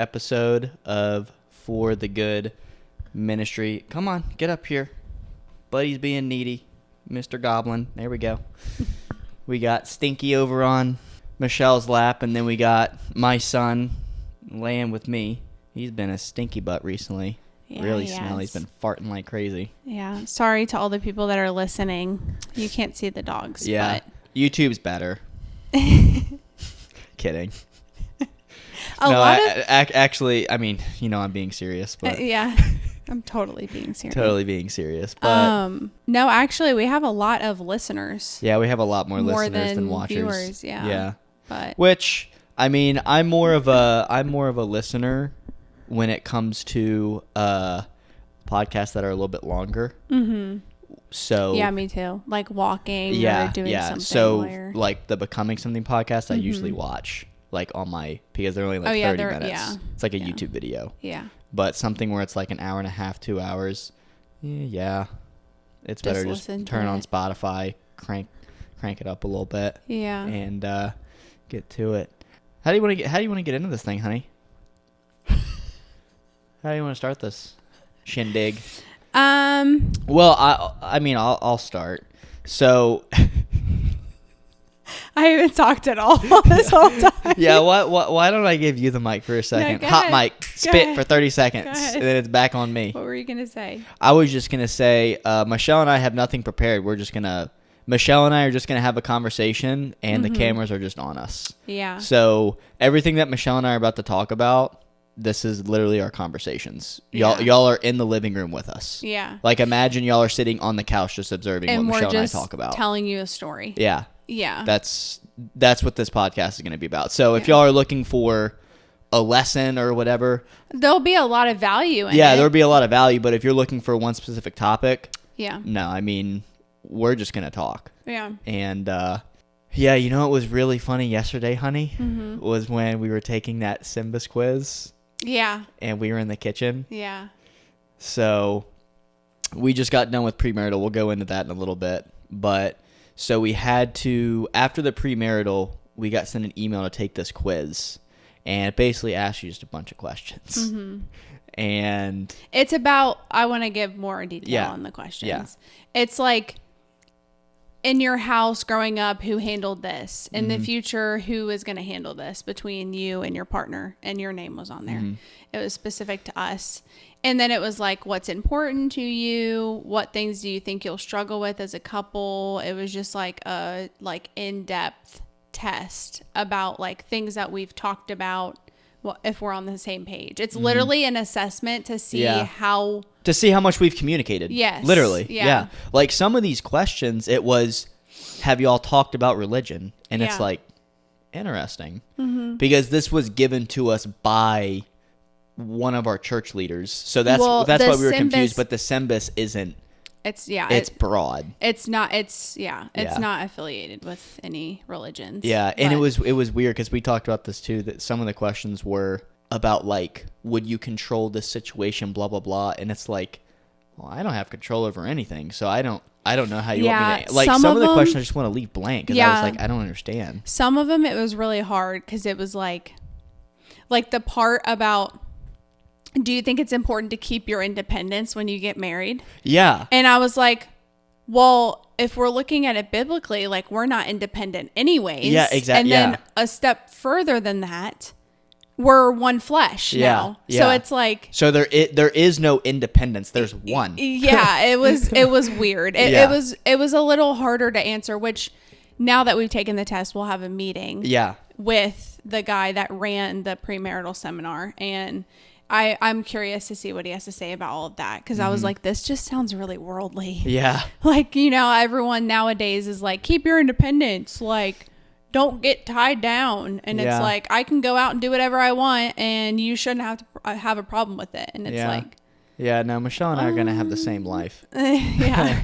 episode of For the Good Ministry. Come on, get up here. Buddy's being needy. Mr. Goblin. There we go. We got Stinky over on Michelle's lap, and then we got my son laying with me. He's been a stinky butt recently. Yeah, really smelly. He's been farting like crazy. Yeah. Sorry to all the people that are listening. You can't see the dogs. Yeah. But YouTube's better. Kidding. Actually, I mean, I'm being serious. But yeah. I'm totally being serious. Totally being serious. But no, actually, we have a lot of listeners. Yeah, we have a lot more listeners than watchers. Viewers, yeah. Yeah. But which, I mean, I'm more of a listener when it comes to podcasts that are a little bit longer. Mm-hmm. So yeah, me too. Like walking or doing something. So like the Becoming Something podcast, I usually watch like on because they're only like 30 minutes. Yeah. It's like a YouTube video. Yeah. But something where it's like an hour and a half, 2 hours. Yeah. It's better just turn on Spotify, crank it up a little bit. Yeah. And get to it. How do you want to get into this thing, honey? How do you want to start this shindig? Well, I'll start. So I haven't talked at all this whole time. Yeah, why don't I give you the mic for a second? No, Hot mic, spit for 30 seconds, and then it's back on me. What were you going to say? I was just going to say, Michelle and I have nothing prepared. Michelle and I are just going to have a conversation, and the cameras are just on us. Yeah. So everything that Michelle and I are about to talk about, this is literally our conversations. Y'all are in the living room with us. Yeah. Like imagine y'all are sitting on the couch just observing what Michelle and I talk about. Telling you a story. Yeah. Yeah. That's what this podcast is going to be about. So if y'all are looking for a lesson or whatever, there'll be a lot of value in it. Yeah, there'll be a lot of value, but if you're looking for one specific topic, no, I mean, we're just going to talk. Yeah. And what was really funny yesterday, honey, was when we were taking that Simbas quiz. Yeah. And we were in the kitchen. Yeah. So we just got done with premarital. We'll go into that in a little bit. But so we had to, after the premarital, we got sent an email to take this quiz. And it basically asks you just a bunch of questions. Mm-hmm. And it's about, I want to give more detail on the questions. Yeah. It's like, in your house growing up, who handled this? In the future, who is going to handle this between you and your partner? And your name was on there. It was specific to us. And then it was like, what's important to you? What things do you think you'll struggle with as a couple? It was just like a in-depth test about like things that we've talked about. Well, if we're on the same page, it's literally an assessment to see how much we've communicated. Yes. Literally. Yeah. Like some of these questions, it was, have you all talked about religion? And it's like, interesting. Because this was given to us by one of our church leaders. So that's why we were confused. But the Simbas isn't. It's broad. It's not affiliated with any religions. Yeah, and it was weird because we talked about this too, that some of the questions were about like, would you control this situation, blah blah blah, and it's like, well, I don't have control over anything, so I don't know how you want me to, like some of the questions I just want to leave blank because I was like, I don't understand. Some of them it was really hard because it was like the part about, do you think it's important to keep your independence when you get married? Yeah. And I was like, well, if we're looking at it biblically, like we're not independent anyways. Yeah, exactly. And then a step further than that, we're one flesh now. Yeah. So it's like, so there is no independence. There's one. Yeah, it was weird. It was a little harder to answer, which now that we've taken the test, we'll have a meeting with the guy that ran the premarital seminar, and I'm curious to see what he has to say about all of that, because I was like, this just sounds really worldly. Yeah. Like, everyone nowadays is like, keep your independence, like, don't get tied down. And it's like, I can go out and do whatever I want, and you shouldn't have to have a problem with it. And it's like... Yeah, no, Michelle and I are going to have the same life. Yeah.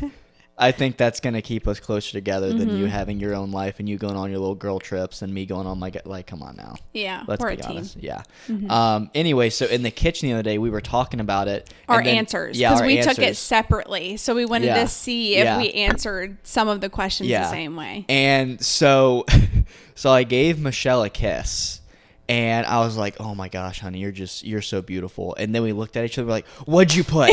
I think that's going to keep us closer together than you having your own life and you going on your little girl trips and me going on my, like, come on now. Yeah. Let's be honest. Yeah. Anyway, so in the kitchen the other day, we were talking about it. Our answers. Because we took it separately. So we wanted to see if we answered some of the questions the same way. And so I gave Michelle a kiss. And I was like, oh my gosh, honey, you're so beautiful. And then we looked at each other, we're like, what'd you put?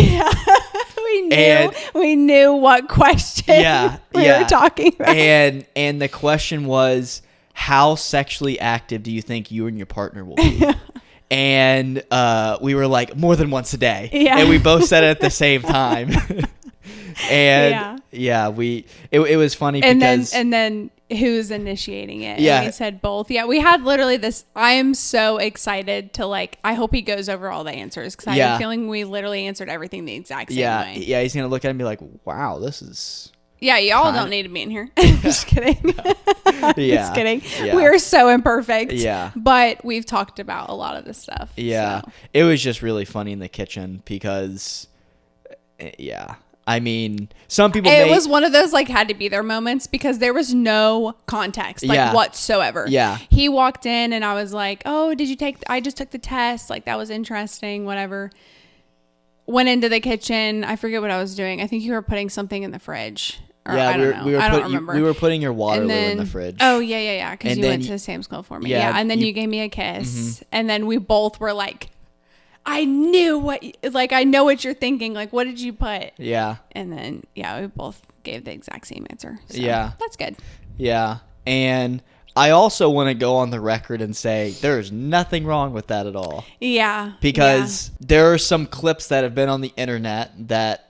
We knew what question we were talking about. And the question was, how sexually active do you think you and your partner will be? And we were like, more than once a day. Yeah. And we both said it at the same time. And it was funny because and then who's initiating it? Yeah. And we said both. Yeah, we had literally this. I am so excited to I hope he goes over all the answers because I have a feeling we literally answered everything the exact same way. Yeah, he's gonna look at it and be like, wow, this is. Yeah, y'all don't need to be in here. Just kidding. Just kidding. Yeah. We are so imperfect. Yeah. But we've talked about a lot of this stuff. Yeah. So. It was just really funny in the kitchen because, I mean, some people. It was one of those had to be there moments because there was no context whatsoever. Yeah. He walked in and I was like, "Oh, did you take? I just took the test. That was interesting. Whatever." Went into the kitchen. I forget what I was doing. I think you were putting something in the fridge. Or I don't know. I don't remember. We were putting your Waterloo in the fridge. Oh yeah. Because you went to Sam's Club for me. Yeah. And then you gave me a kiss, mm-hmm. and then we both were like. I knew I know what you're thinking. What did you put? Yeah. And then, we both gave the exact same answer. So that's good. Yeah. And I also want to go on the record and say there's nothing wrong with that at all. Yeah. Because there are some clips that have been on the internet that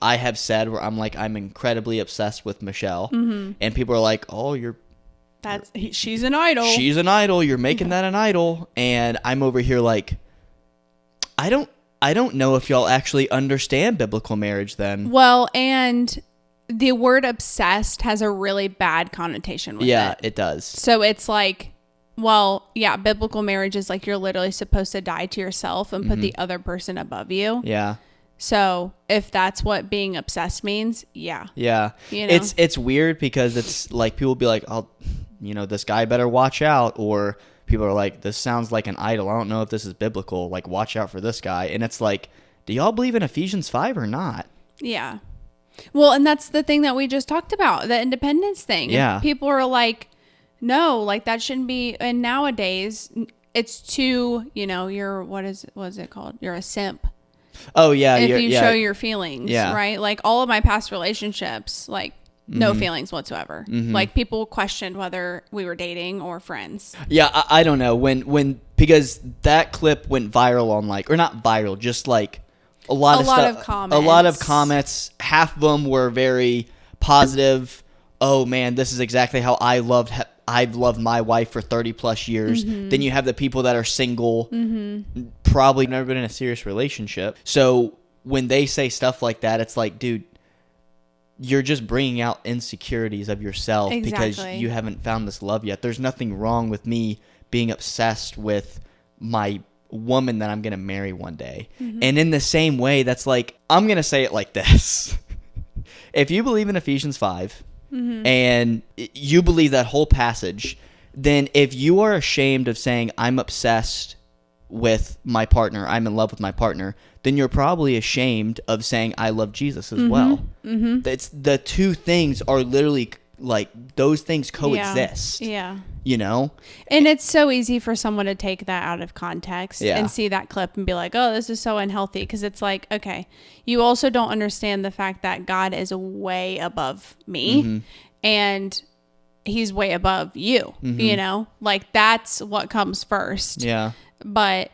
I have said where I'm incredibly obsessed with Michelle. Mm-hmm. And people are like, oh, she's an idol. She's an idol. You're making that an idol. And I'm over here I don't know if y'all actually understand biblical marriage then. Well, and the word obsessed has a really bad connotation with it. Yeah, it does. So it's biblical marriage is you're literally supposed to die to yourself and put the other person above you. Yeah. So if that's what being obsessed means, yeah. Yeah. It's weird because it's people will be like, oh, this guy better watch out, or people are like, this sounds like an idol. I don't know if this is biblical. Watch out for this guy. And it's do y'all believe in Ephesians 5 or not? Yeah. Well, and that's the thing that we just talked about, the independence thing. Yeah. And people are like, no, that shouldn't be. And nowadays, it's too, you're, what is it called? You're a simp. Oh, yeah. If you show your feelings, right? All of my past relationships, no feelings whatsoever. Mm-hmm. People questioned whether we were dating or friends. Yeah, I don't know because that clip went viral on or not viral, just a lot of comments. A lot of comments. Half of them were very positive. Oh man, this is exactly how I've loved my wife for 30 plus years. Mm-hmm. Then you have the people that are single, probably never been in a serious relationship. So when they say stuff like that, it's dude, you're just bringing out insecurities of yourself because you haven't found this love yet. There's nothing wrong with me being obsessed with my woman that I'm going to marry one day. Mm-hmm. And in the same way, that's I'm going to say it like this. If you believe in Ephesians 5 and you believe that whole passage, then if you are ashamed of saying I'm obsessed with my partner, I'm in love with my partner, then you're probably ashamed of saying I love Jesus as well. Mm-hmm. It's the two things are literally those things coexist. Yeah. And it's so easy for someone to take that out of context and see that clip and be like, oh, this is so unhealthy. Because it's okay, you also don't understand the fact that God is way above me and he's way above you, that's what comes first. Yeah. But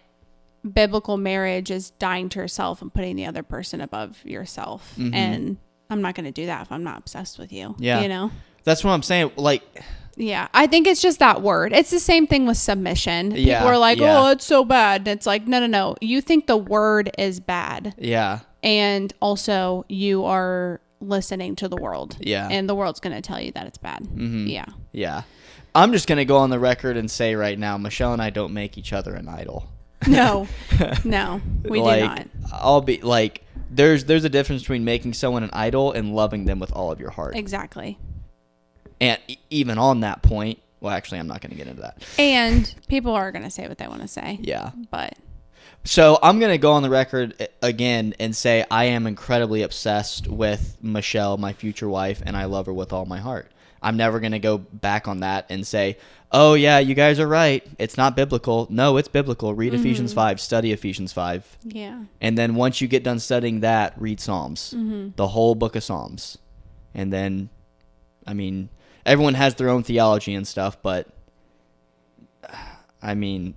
biblical marriage is dying to yourself and putting the other person above yourself. Mm-hmm. And I'm not going to do that if I'm not obsessed with you. Yeah. That's what I'm saying. Yeah, I think it's just that word. It's the same thing with submission. People are like, oh, it's so bad. And it's no. You think the word is bad. Yeah. And also you are listening to the world. Yeah. And the world's going to tell you that it's bad. Mm-hmm. Yeah. Yeah. I'm just going to go on the record and say right now, Michelle and I don't make each other an idol. No, we do not. I'll be there's a difference between making someone an idol and loving them with all of your heart. Exactly. And even on that point, well, actually, I'm not going to get into that. And people are going to say what they want to say. Yeah. But. So I'm going to go on the record again and say I am incredibly obsessed with Michelle, my future wife, and I love her with all my heart. I'm never going to go back on that and say, oh, yeah, you guys are right. It's not biblical. No, it's biblical. Read Ephesians 5. Study Ephesians 5. Yeah. And then once you get done studying that, read Psalms. The whole book of Psalms. And then, I mean, everyone has their own theology and stuff, but, I mean,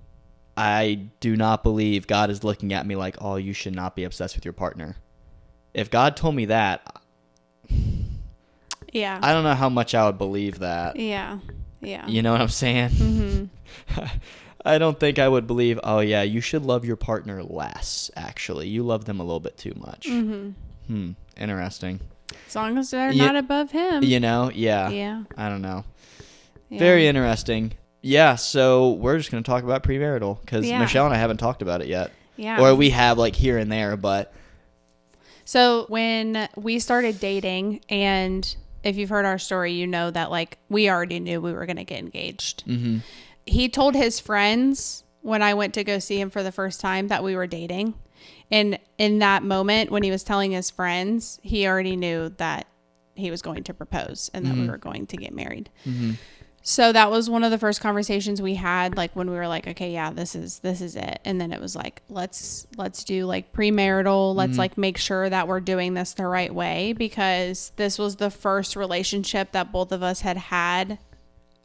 I do not believe God is looking at me like, oh, you should not be obsessed with your partner. If God told me that, yeah, I don't know how much I would believe that. Yeah. Yeah. You know what I'm saying? I don't think I would believe, oh, yeah, you should love your partner less, actually. You love them a little bit too much. Interesting. As long as they're not above him. You know? Yeah. Yeah. I don't know. Yeah. Very interesting. Yeah, so we're just going to talk about premarital because Michelle and I haven't talked about it yet. Yeah. Or we have, like, here and there, but... So when we started dating, and if you've heard our story, you know that, like, we already knew we were going to get engaged. He told his friends when I went to go see him for the first time that we were dating. And in that moment, when he was telling his friends, he already knew that he was going to propose and that we were going to get married. So that was one of the first conversations we had, like when we were like, okay, yeah, this is it. And then it was like, let's do like premarital. Let's like make sure that we're doing this the right way, because this was the first relationship that both of us had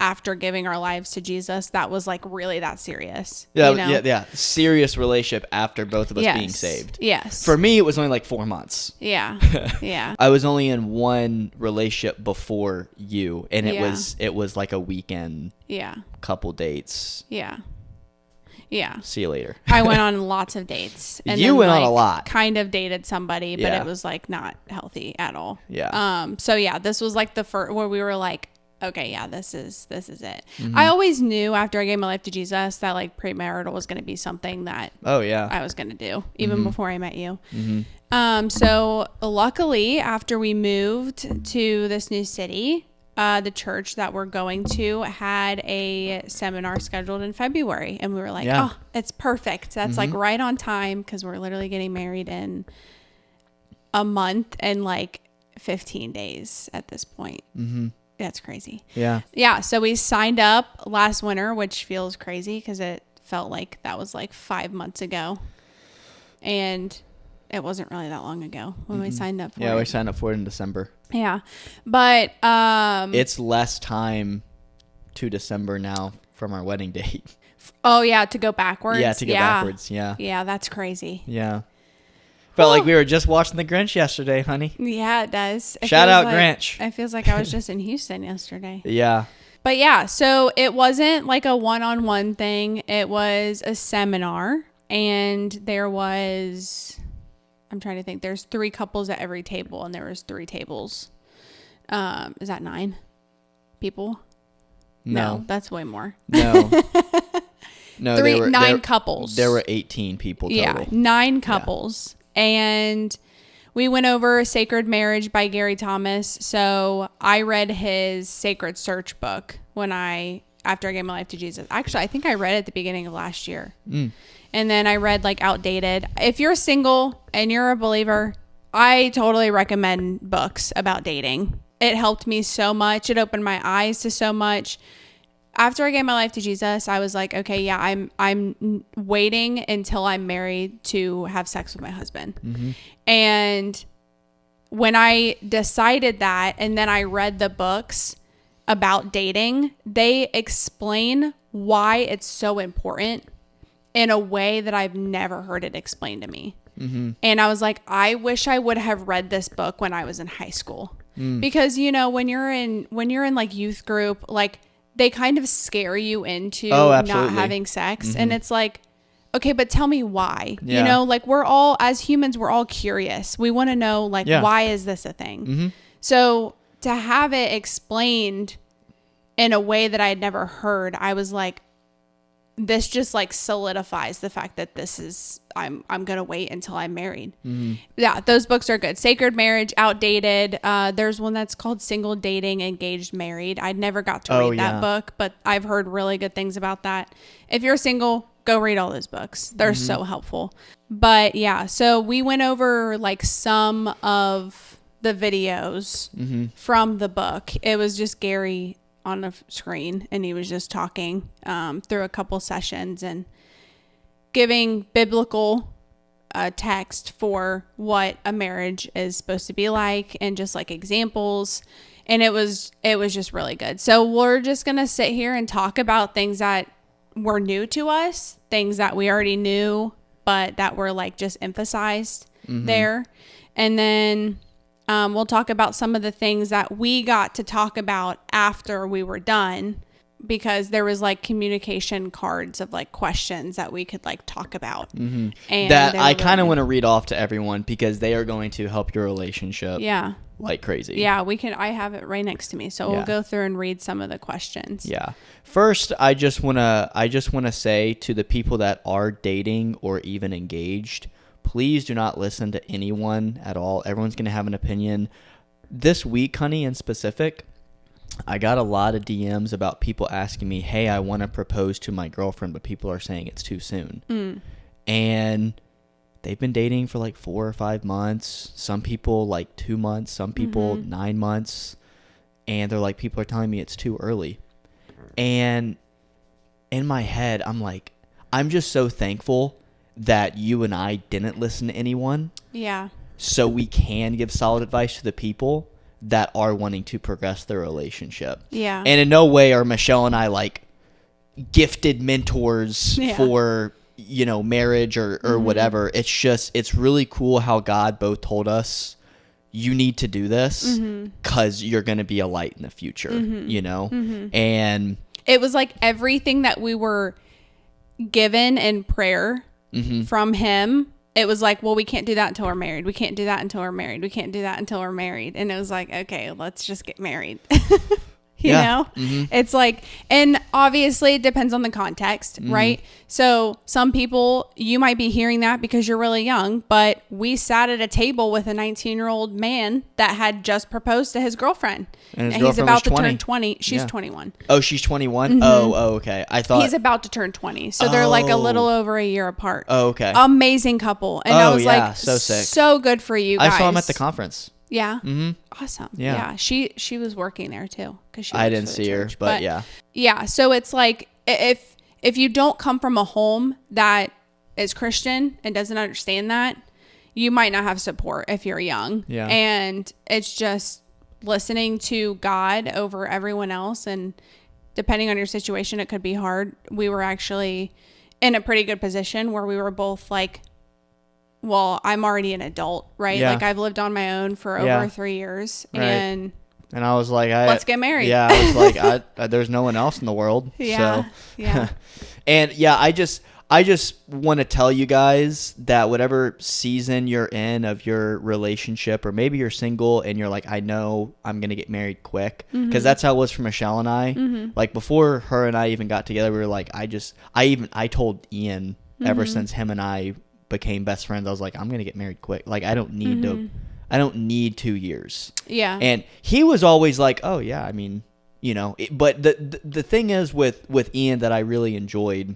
after giving our lives to Jesus that was like really that serious. Yeah, you know? yeah. Serious relationship after both of us being saved. Yes. For me, it was only like 4 months. Yeah. Yeah. I was only in one relationship before you, and it was like a weekend. Yeah. Couple dates. Yeah. Yeah. See you later. I went on lots of dates. And you went on a lot. Kind of dated somebody, but it was like not healthy at all. Yeah. So yeah, this was like the first where we were like, okay, yeah, this is it. I always knew after I gave my life to Jesus that like premarital was going to be something that I was going to do even before I met you. So luckily, after we moved to this new city, the church that we're going to had a seminar scheduled in February, and we were like, oh, it's perfect. That's like right on time, because we're literally getting married in a month and like 15 days at this point. That's crazy. Yeah. Yeah. So we signed up last winter, which feels crazy because it felt like that was like 5 months ago. And it wasn't really that long ago when we signed up for it. Yeah, we signed up for it in December. Yeah. But it's less time to December now from our wedding date. Oh, yeah. To go backwards. Yeah, to go backwards. Yeah. Yeah, that's crazy. Yeah. Felt like we were just watching The Grinch yesterday, honey. Yeah, it does. Shout out Grinch. It feels like I was just in Houston yesterday. Yeah. But yeah, so it wasn't like a one-on-one thing. It was a seminar, and there was, I'm trying to think, there's 3 couples at every table, and there was 3 tables. Is that 9 people? No, that's way more. No. No, 9 couples. There were 18 people total. Yeah, 9 couples. Yeah. And we went over Sacred Marriage by Gary Thomas. So I read his Sacred Search book after I gave my life to Jesus. Actually, I think I read it at the beginning of last year. And then I read like Outdated. If you're single and you're a believer, I totally recommend books about dating. It helped me so much. It opened my eyes to so much. After I gave my life to Jesus, I was like, okay, yeah, I'm waiting until I'm married to have sex with my husband. And when I decided that, and then I read the books about dating, they explain why it's so important in a way that I've never heard it explained to me. And I was like, I wish I would have read this book when I was in high school. Because, you know, when you're in like youth group, like, they kind of scare you into not having sex. And it's like, okay, but tell me why. You know, like as humans, we're all curious. We want to know, like, why is this a thing? So to have it explained in a way that I had never heard, I was like, this just like solidifies the fact that this is, I'm going to wait until I'm married. Yeah, those books are good. Sacred Marriage, Outdated. There's one that's called Single Dating, Engaged, Married. I never got to read that book, but I've heard really good things about that. If you're single, go read all those books. They're so helpful. But yeah, so we went over like some of the videos from the book. It was just Gary on the screen, and he was just talking through a couple sessions and giving biblical text for what a marriage is supposed to be like, and just like examples. And it was just really good. So we're just gonna sit here and talk about things that were new to us, things that we already knew, but that were like just emphasized there. And then we'll talk about some of the things that we got to talk about after we were done, because there was like communication cards of like questions that we could like talk about. And that I kind of want to read off to everyone, because they are going to help your relationship. Yeah. Like crazy. Yeah, we can. I have it right next to me, so we'll go through and read some of the questions. Yeah. First, I just wanna say to the people that are dating or even engaged, please do not listen to anyone at all. Everyone's gonna have an opinion. This week, honey, in specific, I got a lot of DMs about people asking me, "Hey, I want to propose to my girlfriend, but people are saying it's too soon." And they've been dating for like 4 or 5 months. Some people like 2 months. Some people 9 months. And they're like, people are telling me it's too early. And in my head, I'm like, I'm just so thankful that you and I didn't listen to anyone. Yeah. So we can give solid advice to the people that are wanting to progress their relationship. Yeah. And in no way are Michelle and I like gifted mentors for, you know, marriage or whatever. It's just, it's really cool how God both told us, you need to do this because you're going to be a light in the future, you know? And it was like everything that we were given in prayer from him. It was like, well, we can't do that until we're married. We can't do that until we're married. We can't do that until we're married. And it was like, okay, let's just get married. You know, it's like, and obviously it depends on the context, right? So some people, you might be hearing that because you're really young, but we sat at a table with a 19-year-old man that had just proposed to his girlfriend. And he's about to turn 20. She's 21. Oh, she's 21? Oh, okay. I thought he's about to turn 20. So they're like a little over a year apart. Oh, okay. Amazing couple. And I was like, so sick. So good for you guys. I saw him at the conference. Yeah. Awesome. Yeah. She was working there too. I didn't see her, but yeah. Yeah. So it's like, if you don't come from a home that is Christian and doesn't understand that, you might not have support if you're young. Yeah. And it's just listening to God over everyone else. And depending on your situation, it could be hard. We were actually in a pretty good position where we were both like, well, I'm already an adult, right? Yeah. Like I've lived on my own for over 3 years, and I was like, let's get married. Yeah, I was like, there's no one else in the world. Yeah, so. yeah. And yeah, I just want to tell you guys that whatever season you're in of your relationship, or maybe you're single and you're like, I know I'm gonna get married quick, because that's how it was for Michelle and I. Like before her and I even got together, we were like, I told Ian ever since him and I became best friends, I was like, I'm gonna get married quick. Like I don't need 2 years. Yeah. And he was always like, oh yeah, I mean, you know, but the thing is with Ian that I really enjoyed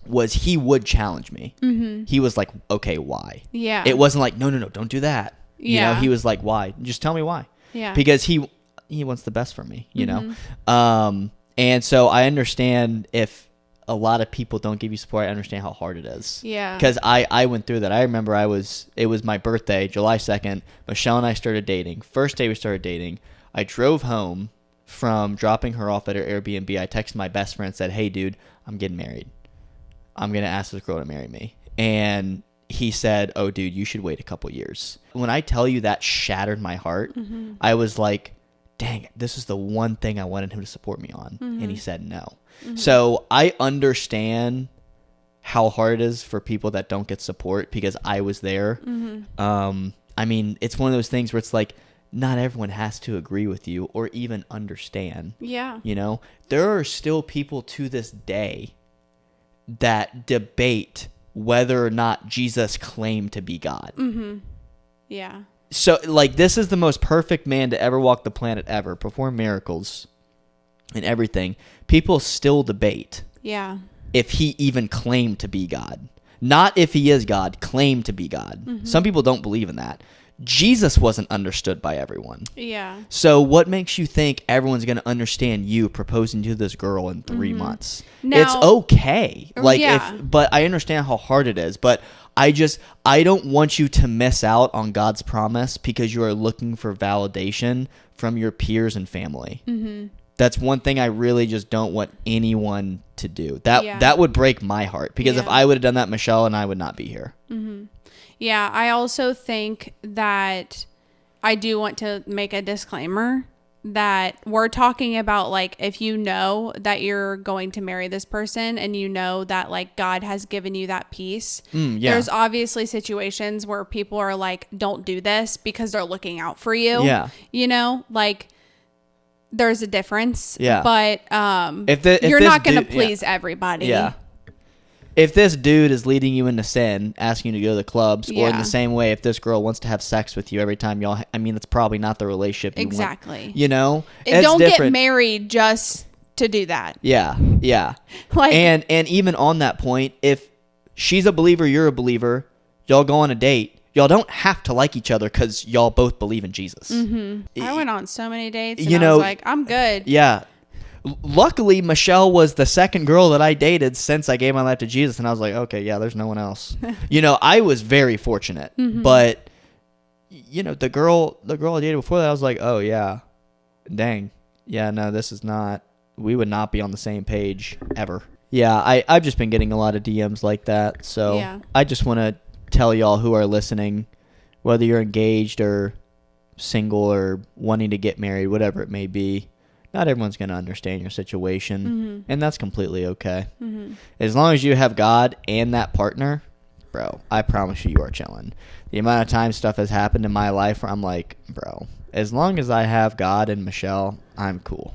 was he would challenge me. He was like, okay, why? Yeah. It wasn't like, no, don't do that. You know, he was like, why? Just tell me why. Yeah. Because he wants the best for me, you know? And so I understand if a lot of people don't give you support. I understand how hard it is. Yeah. Because I went through that. I remember it was my birthday, July 2nd. Michelle and I started dating. First day we started dating, I drove home from dropping her off at her Airbnb. I texted my best friend and said, hey, dude, I'm getting married. I'm going to ask this girl to marry me. And he said, oh, dude, you should wait a couple years. When I tell you that shattered my heart, I was like, dang, this is the one thing I wanted him to support me on. And he said no. So I understand how hard it is for people that don't get support, because I was there. I mean, it's one of those things where it's like, not everyone has to agree with you or even understand. Yeah. You know, there are still people to this day that debate whether or not Jesus claimed to be God. Yeah. So, like, this is the most perfect man to ever walk the planet ever, perform miracles and everything. People still debate if he even claimed to be God. Not if he is God, claimed to be God. Some people don't believe in that. Jesus wasn't understood by everyone. Yeah. So what makes you think everyone's going to understand you proposing to this girl in 3 months? Now, it's okay. Like, yeah. but I understand how hard it is. But I don't want you to miss out on God's promise because you are looking for validation from your peers and family. Mm-hmm. That's one thing I really just don't want anyone to do. That would break my heart because if I would have done that, Michelle and I would not be here. Mm-hmm. Yeah, I also think that I do want to make a disclaimer that we're talking about, like, if you know that you're going to marry this person and you know that, like, God has given you that peace. There's obviously situations where people are like, don't do this because they're looking out for you. Yeah. You know, like, there's a difference. Yeah. But if you're not going to please everybody. Yeah. If this dude is leading you into sin, asking you to go to the clubs, or in the same way, if this girl wants to have sex with you every time y'all, it's probably not the relationship you want. You know? Don't get married just to do that. Yeah, yeah. Like, and even on that point, if she's a believer, you're a believer, y'all go on a date, y'all don't have to like each other because y'all both believe in Jesus. Mm-hmm. I went on so many dates, and I was like, I'm good. Yeah. Luckily, Michelle was the second girl that I dated since I gave my life to Jesus, and I was like, okay, yeah, there's no one else. I was very fortunate, but the girl I dated before that, I was like, oh yeah, dang, yeah, no, this is not. We would not be on the same page ever. Yeah, I've just been getting a lot of DMs like that, so I just want to tell y'all who are listening, whether you're engaged or single or wanting to get married, whatever it may be. Not everyone's going to understand your situation, and that's completely okay. As long as you have God and that partner, bro, I promise you are chilling. The amount of time stuff has happened in my life where I'm like, bro, as long as I have God and Michelle, I'm cool.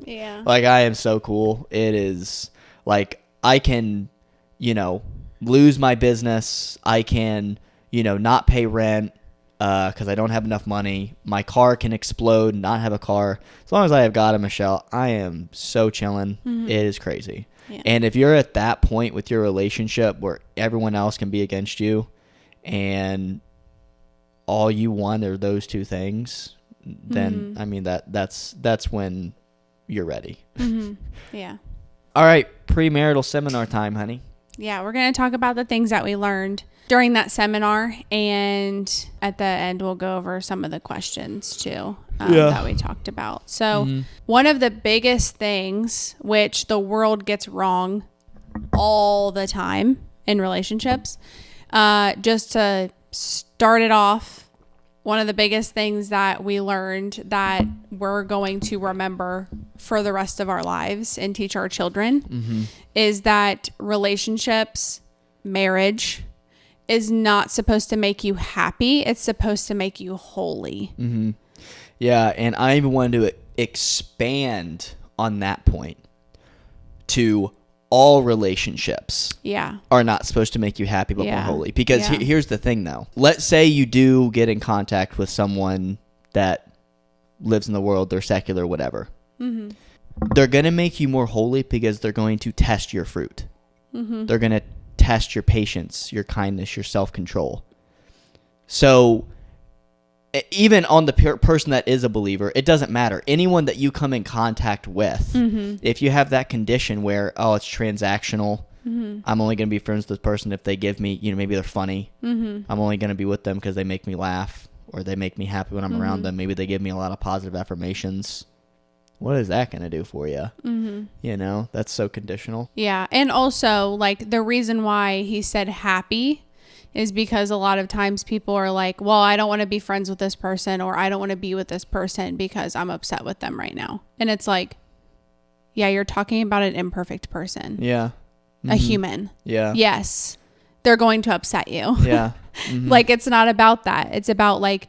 Yeah. Like, I am so cool. It is, like, I can, lose my business. I can, not pay rent. Because I don't have enough money. My car can explode, not have a car. As long as I have God and Michelle, I am so chilling. It is crazy. Yeah. And if you're at that point with your relationship where everyone else can be against you and all you want are those two things, then, that's when you're ready. Yeah. All right, premarital seminar time, honey. Yeah, we're going to talk about the things that we learned during that seminar, and at the end we'll go over some of the questions too that we talked about. So one of the biggest things which the world gets wrong all the time in relationships, just to start it off, one of the biggest things that we learned that we're going to remember for the rest of our lives and teach our children is that relationships, marriage, is not supposed to make you happy. It's supposed to make you holy. Yeah, and I even wanted to expand on that point to all relationships are not supposed to make you happy but more holy. Because here's the thing, though. Let's say you do get in contact with someone that lives in the world, they're secular, whatever. They're going to make you more holy because they're going to test your fruit. They're going to test your patience, your kindness, your self-control. So even on the person that is a believer, it doesn't matter. Anyone that you come in contact with, if you have that condition where, it's transactional, I'm only going to be friends with this person if they give me, maybe they're funny. I'm only going to be with them because they make me laugh or they make me happy when I'm around them. Maybe they give me a lot of positive affirmations. What is that going to do for you? That's so conditional. Yeah. And also, like, the reason why he said happy is because a lot of times people are like, well, I don't want to be friends with this person, or I don't want to be with this person because I'm upset with them right now. And it's like, yeah, you're talking about an imperfect person. Yeah. A human. Yeah. Yes. They're going to upset you. Yeah. Like, it's not about that. It's about, like,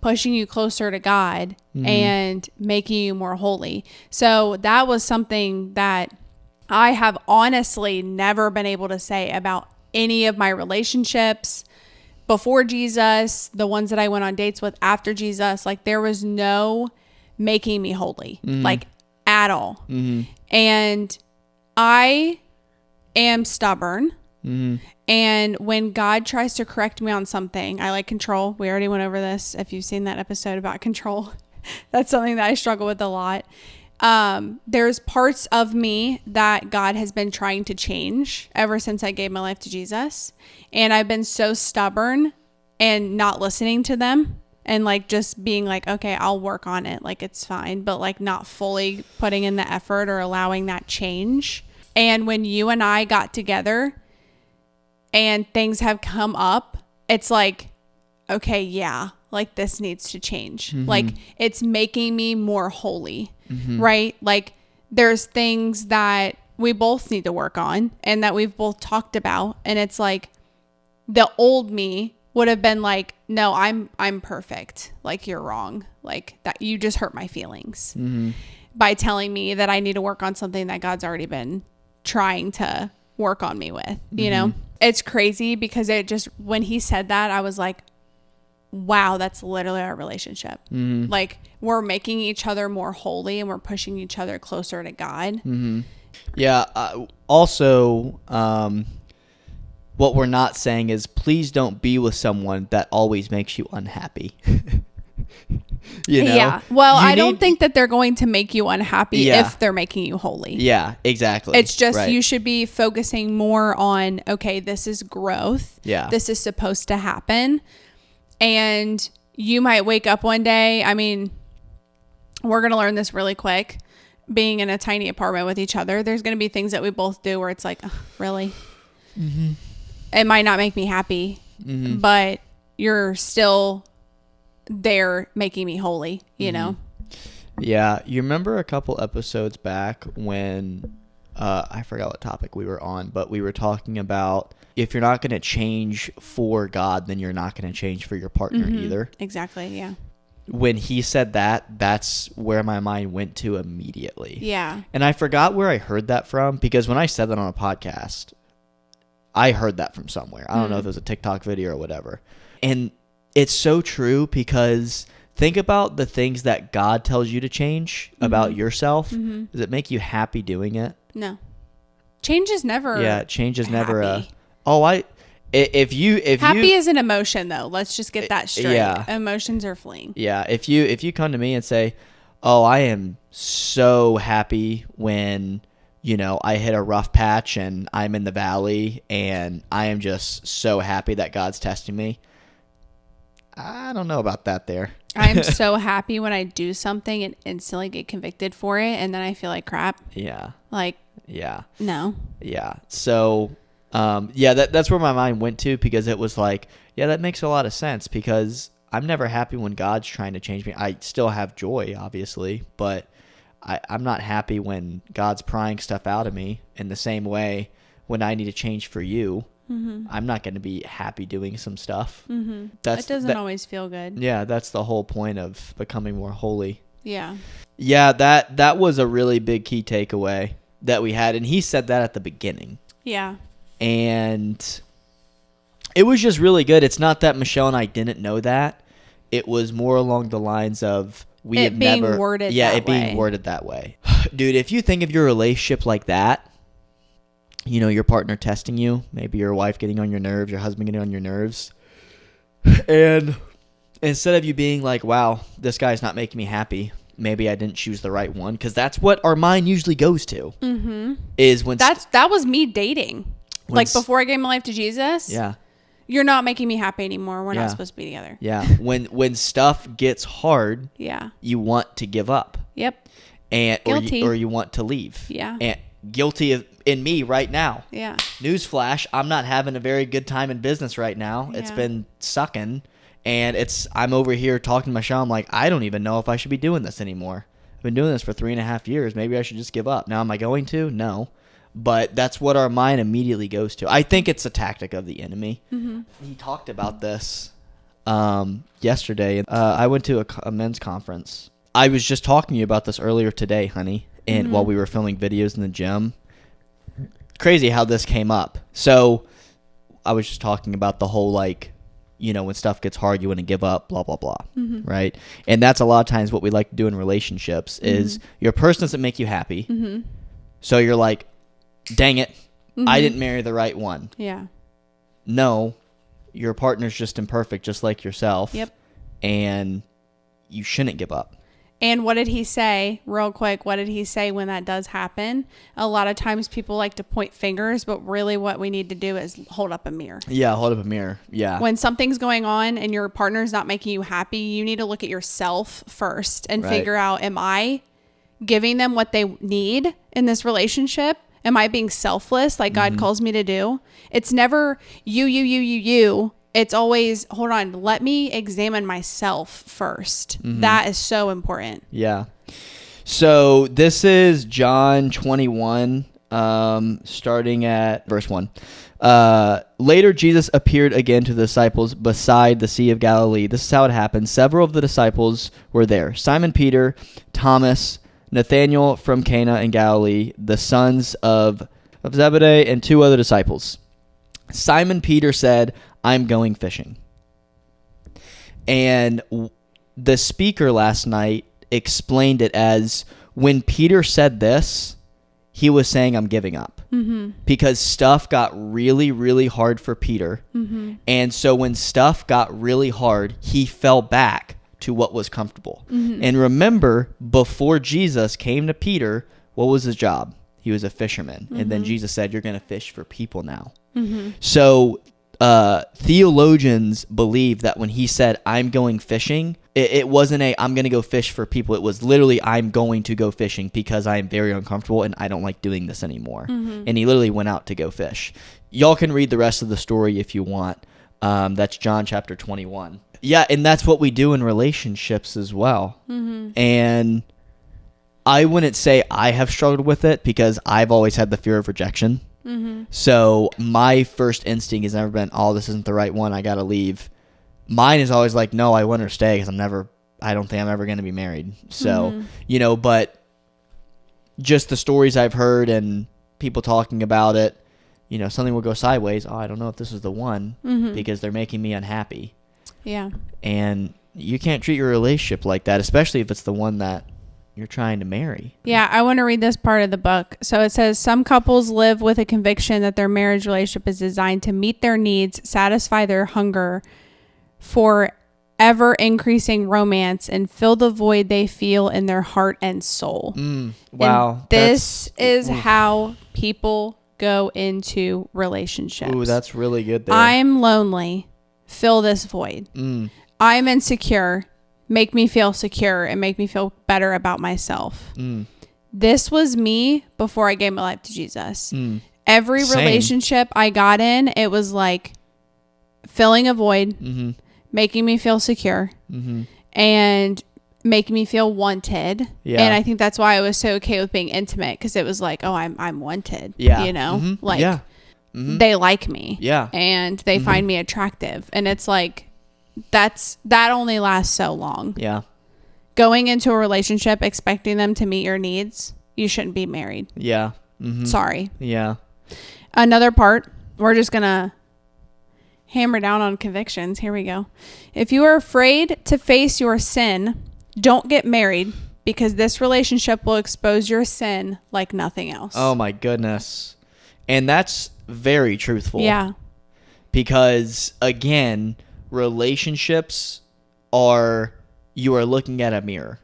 pushing you closer to God and making you more holy. So that was something that I have honestly never been able to say about any of my relationships before Jesus, the ones that I went on dates with after Jesus. Like, there was no making me holy, like, at all. And I am stubborn. And when God tries to correct me on something, I like control. We already went over this. If you've seen that episode about control, that's something that I struggle with a lot. There's parts of me that God has been trying to change ever since I gave my life to Jesus. And I've been so stubborn and not listening to them and like just being like, okay, I'll work on it. Like it's fine, but like not fully putting in the effort or allowing that change. And when you and I got together and things have come up, it's like, okay, yeah, like this needs to change. Like it's making me more holy, right? Like there's things that we both need to work on and that we've both talked about. And it's like the old me would have been like, no, I'm perfect. Like you're wrong. Like that you just hurt my feelings by telling me that I need to work on something that God's already been trying to work on me with, you know? It's crazy because it just, when he said that, I was like, wow, that's literally our relationship. Like we're making each other more holy and we're pushing each other closer to God. Yeah. Also, what we're not saying is please don't be with someone that always makes you unhappy. You know? Yeah. Well, I don't think that they're going to make you unhappy if they're making you holy. Yeah, exactly. It's just you should be focusing more on, okay, this is growth. Yeah. This is supposed to happen. And you might wake up one day. I mean, we're going to learn this really quick. Being in a tiny apartment with each other, there's going to be things that we both do where it's like, oh, really? It might not make me happy, but you're still there making me holy, you know? Yeah. You remember a couple episodes back when I forgot what topic we were on, but we were talking about if you're not going to change for God, then you're not going to change for your partner either. Exactly. Yeah. When he said that, that's where my mind went to immediately. Yeah. And I forgot where I heard that from because when I said that on a podcast, I heard that from somewhere. I don't know if it was a TikTok video or whatever. And it's so true because think about the things that God tells you to change about yourself. Does it make you happy doing it? No. Change is never change is happy. never if happy is an emotion though. Let's just get that straight. Yeah. Emotions are fleeting. Yeah. If you come to me and say, oh, I am so happy when, you know, I hit a rough patch and I'm in the valley and I am just so happy that God's testing me. I don't know about that there. I'm so happy when I do something and instantly get convicted for it and then I feel like crap. Yeah. Like, yeah. No. Yeah. So, that's where my mind went to because it was like, yeah, that makes a lot of sense because I'm never happy when God's trying to change me. I still have joy, obviously, but I'm not happy when God's prying stuff out of me in the same way when I need to change for you. I'm not going to be happy doing some stuff. It doesn't always feel good. Yeah, that's the whole point of becoming more holy. Yeah. Yeah, that was a really big key takeaway that we had. And he said that at the beginning. Yeah. And it was just really good. It's not that Michelle and I didn't know that. It was more along the lines of it being worded that way. Dude, if you think of your relationship like that, you know, your partner testing you, maybe your wife getting on your nerves, your husband getting on your nerves, and instead of you being like, wow, this guy's not making me happy, maybe I didn't choose the right one, because that's what our mind usually goes to. Is when that was me dating, like before I gave my life to Jesus. Yeah, you're not making me happy anymore. We're not supposed to be together. Yeah, when stuff gets hard, you want to give up. Yep. And or you want to leave. Yeah. And guilty of in me right now. Yeah. Newsflash, I'm not having a very good time in business right now. It's been sucking. And I'm over here talking to Michelle. I'm like, I don't even know if I should be doing this anymore. I've been doing this for 3.5 years. Maybe I should just give up. Now, am I going to? No. But that's what our mind immediately goes to. I think it's a tactic of the enemy. He talked about this yesterday. I went to a men's conference. I was just talking to you about this earlier today, honey, and while we were filming videos in the gym. Crazy how this came up. So I was just talking about the whole, like, you know, when stuff gets hard, you want to give up, blah, blah, blah, right? And that's a lot of times what we like to do in relationships is your person doesn't make you happy. So you're like, dang it, I didn't marry the right one. Yeah. No, your partner's just imperfect, just like yourself. Yep. And you shouldn't give up. And what did he say, real quick? What did he say when that does happen? A lot of times people like to point fingers, but really what we need to do is hold up a mirror. Yeah, hold up a mirror. Yeah. When something's going on and your partner's not making you happy, you need to look at yourself first and figure out, am I giving them what they need in this relationship? Am I being selfless like God calls me to do? It's never you. It's always, hold on, let me examine myself first. That is so important. Yeah. So this is John 21, starting at verse 1. Later, Jesus appeared again to the disciples beside the Sea of Galilee. This is how it happened. Several of the disciples were there. Simon Peter, Thomas, Nathanael from Cana in Galilee, the sons of Zebedee, and 2 other disciples. Simon Peter said, I'm going fishing. And the speaker last night explained it as, when Peter said this, he was saying, I'm giving up. Because stuff got really, really hard for Peter. And so when stuff got really hard, he fell back to what was comfortable. And remember, before Jesus came to Peter, what was his job? He was a fisherman. And then Jesus said, you're going to fish for people now. So theologians believe that when he said, I'm going fishing, it wasn't I'm going to go fish for people. It was literally, I'm going to go fishing because I am very uncomfortable and I don't like doing this anymore. And he literally went out to go fish. Y'all can read the rest of the story if you want. That's John chapter 21. Yeah, and that's what we do in relationships as well. And I wouldn't say I have struggled with it because I've always had the fear of rejection. So my first instinct has never been, oh, this isn't the right one, I gotta leave. Mine is always like, no, I want her to stay because I don't think I'm ever going to be married. So, but just the stories I've heard and people talking about it, something will go sideways. Oh, I don't know if this is the one because they're making me unhappy. Yeah. And you can't treat your relationship like that, especially if it's the one that you're trying to marry. Yeah, I want to read this part of the book. So it says, some couples live with a conviction that their marriage relationship is designed to meet their needs, satisfy their hunger for ever increasing romance, and fill the void they feel in their heart and soul. Wow. And this is how people go into relationships. Ooh, that's really good there. I'm lonely. Fill this void. I'm insecure. Make me feel secure and make me feel better about myself. This was me before I gave my life to Jesus. Every relationship I got in, it was like filling a void, making me feel secure, and making me feel wanted. Yeah. And I think that's why I was so okay with being intimate, because it was like, oh, I'm wanted. Yeah. Like they like me. Yeah. And they find me attractive. And it's like, that only lasts so long. Yeah. Going into a relationship expecting them to meet your needs, you shouldn't be married. Yeah. Sorry. Yeah. Another part, we're just gonna hammer down on convictions. Here we go. If you are afraid to face your sin, don't get married, because this relationship will expose your sin like nothing else. Oh my goodness. And that's very truthful. Yeah. Because again, relationships you are looking at a mirror.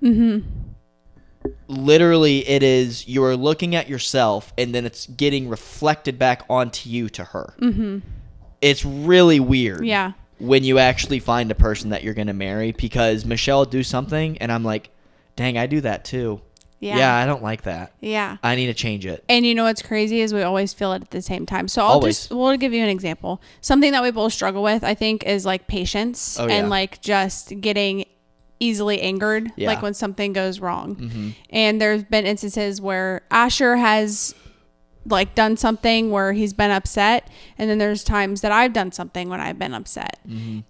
Literally, it is, you are looking at yourself and then it's getting reflected back onto you to her. It's really weird. Yeah. When you actually find a person that you're going to marry, because Michelle will do something and I'm like, dang, I do that too. Yeah, I don't like that. Yeah. I need to change it. And you know what's crazy is we always feel it at the same time. So we'll give you an example. Something that we both struggle with, I think, is like patience and like just getting easily angered, like when something goes wrong. And there's been instances where Asher has like done something where he's been upset, and then there's times that I've done something when I've been upset.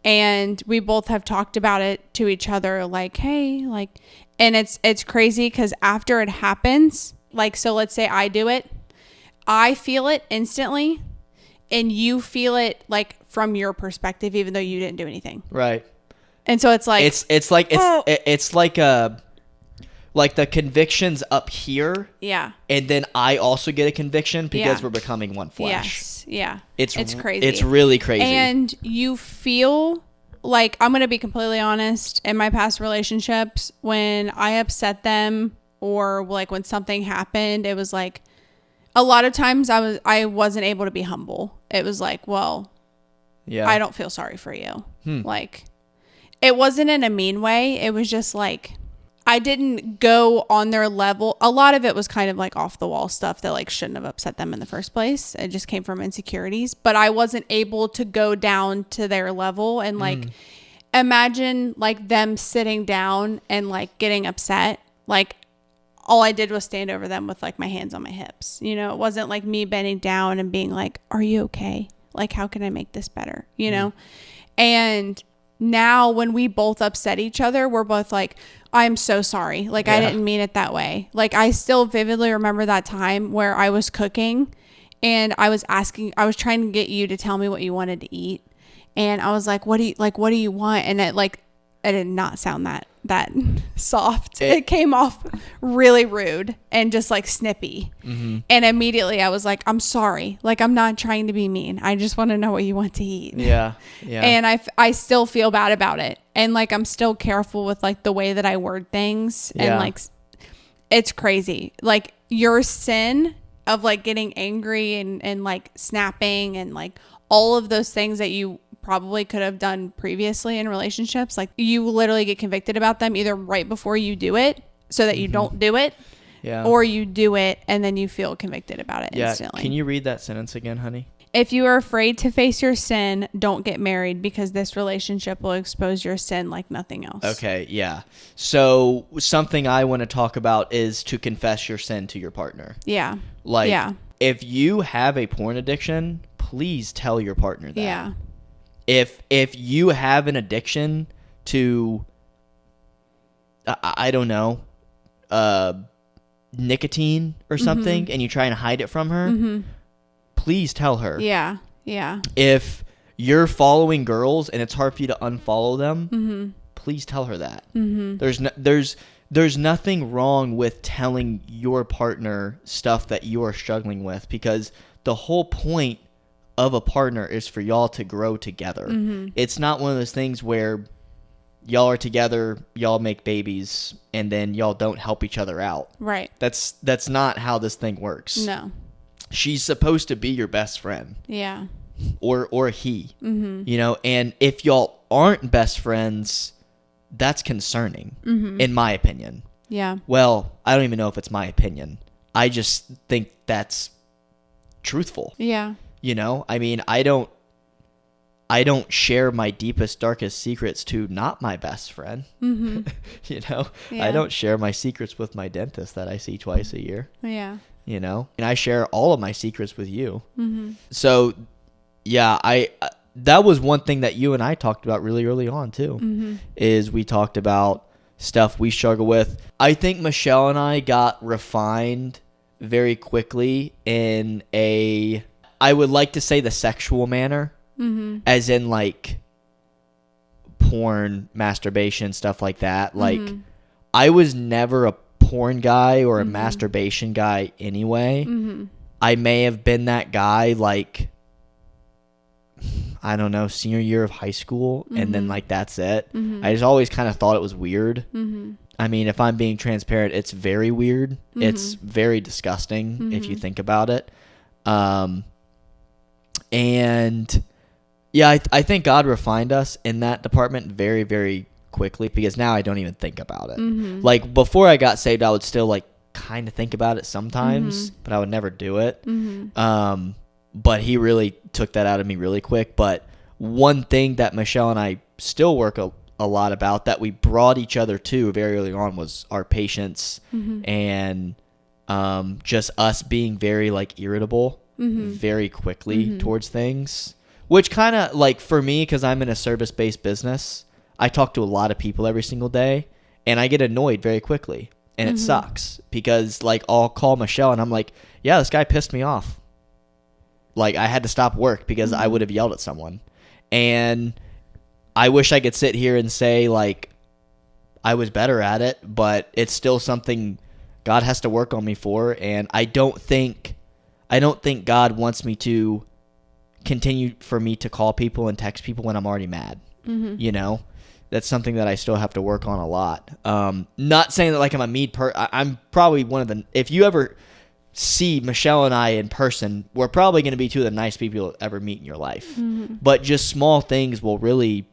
And we both have talked about it to each other, like, hey, like, and it's crazy because after it happens, like, so let's say I do it, I feel it instantly, and you feel it like from your perspective, even though you didn't do anything. Right. And so it's like Like the conviction's up here. Yeah. And then I also get a conviction because we're becoming one flesh. Yes. Yeah. It's crazy. It's really crazy. And you feel like, I'm going to be completely honest, in my past relationships, when I upset them or like when something happened, it was like a lot of times I wasn't able to be humble. It was like, well, I don't feel sorry for you. Like, it wasn't in a mean way. It was just like, I didn't go on their level. A lot of it was kind of like off the wall stuff that like shouldn't have upset them in the first place. It just came from insecurities, but I wasn't able to go down to their level and like imagine like them sitting down and like getting upset. Like, all I did was stand over them with like my hands on my hips. You know, it wasn't like me bending down and being like, are you okay? Like, how can I make this better? You know? And now when we both upset each other, we're both like, I'm so sorry. Like, I didn't mean it that way. Like, I still vividly remember that time where I was cooking and I was trying to get you to tell me what you wanted to eat. And I was like, what do you want? And it did not sound that soft. It came off really rude and just like snippy. And immediately I was like, I'm sorry. Like, I'm not trying to be mean. I just want to know what you want to eat. Yeah. Yeah. And I still feel bad about it. And like, I'm still careful with like the way that I word things. And like, it's crazy. Like, your sin of like getting angry and like snapping and like all of those things that you probably could have done previously in relationships, like, you literally get convicted about them either right before you do it so that you don't do it, or you do it and then you feel convicted about it instantly. Can you read that sentence again, honey? If you are afraid to face your sin, don't get married, because this relationship will expose your sin like nothing else. Okay, yeah. So something I want to talk about is to confess your sin to your partner. Yeah. Like, if you have a porn addiction, please tell your partner that. Yeah. If you have an addiction to, I don't know, nicotine or something, and you try and hide it from her, please tell her. Yeah, yeah. If you're following girls and it's hard for you to unfollow them, please tell her that. There's nothing wrong with telling your partner stuff that you are struggling with, because the whole point of a partner is for y'all to grow together. It's not one of those things where y'all are together, y'all make babies, and then y'all don't help each other out. Right. That's not how this thing works. No. She's supposed to be your best friend. Yeah. Or he. You know, and if y'all aren't best friends, that's concerning, in my opinion. Yeah. Well, I don't even know if it's my opinion. I just think that's truthful. Yeah. You know, I mean, I don't share my deepest, darkest secrets to not my best friend. You know, I don't share my secrets with my dentist that I see twice a year. Yeah. You know, and I share all of my secrets with you. So, yeah, that was one thing that you and I talked about really early on too, is we talked about stuff we struggle with. I think Michelle and I got refined very quickly in I would like to say the sexual manner, as in like porn, masturbation, stuff like that. Like, I was never a porn guy or a masturbation guy anyway. I may have been that guy like, I don't know, senior year of high school, and then like that's it. I just always kind of thought it was weird. I mean, if I'm being transparent, it's very weird. It's very disgusting if you think about it. And yeah, I think God refined us in that department very, very quickly, because now I don't even think about it. Like, before I got saved, I would still like kind of think about it sometimes, but I would never do it. But he really took that out of me really quick. But one thing that Michelle and I still work a lot about, that we brought each other to very early on, was our patience, and just us being very like irritable very quickly towards things, which kind of like, for me, because I'm in a service-based business, I talk to a lot of people every single day, and I get annoyed very quickly, and it sucks, because like, I'll call Michelle and I'm like, yeah, this guy pissed me off. Like, I had to stop work because I would have yelled at someone. And I wish I could sit here and say like, I was better at it, but it's still something God has to work on me for. And I don't think God wants me to continue for me to call people and text people when I'm already mad. You know, that's something that I still have to work on a lot. Not saying that like I'm a mean I'm probably one of the, if you ever see Michelle and I in person, we're probably going to be two of the nice people you'll ever meet in your life. But just small things will really,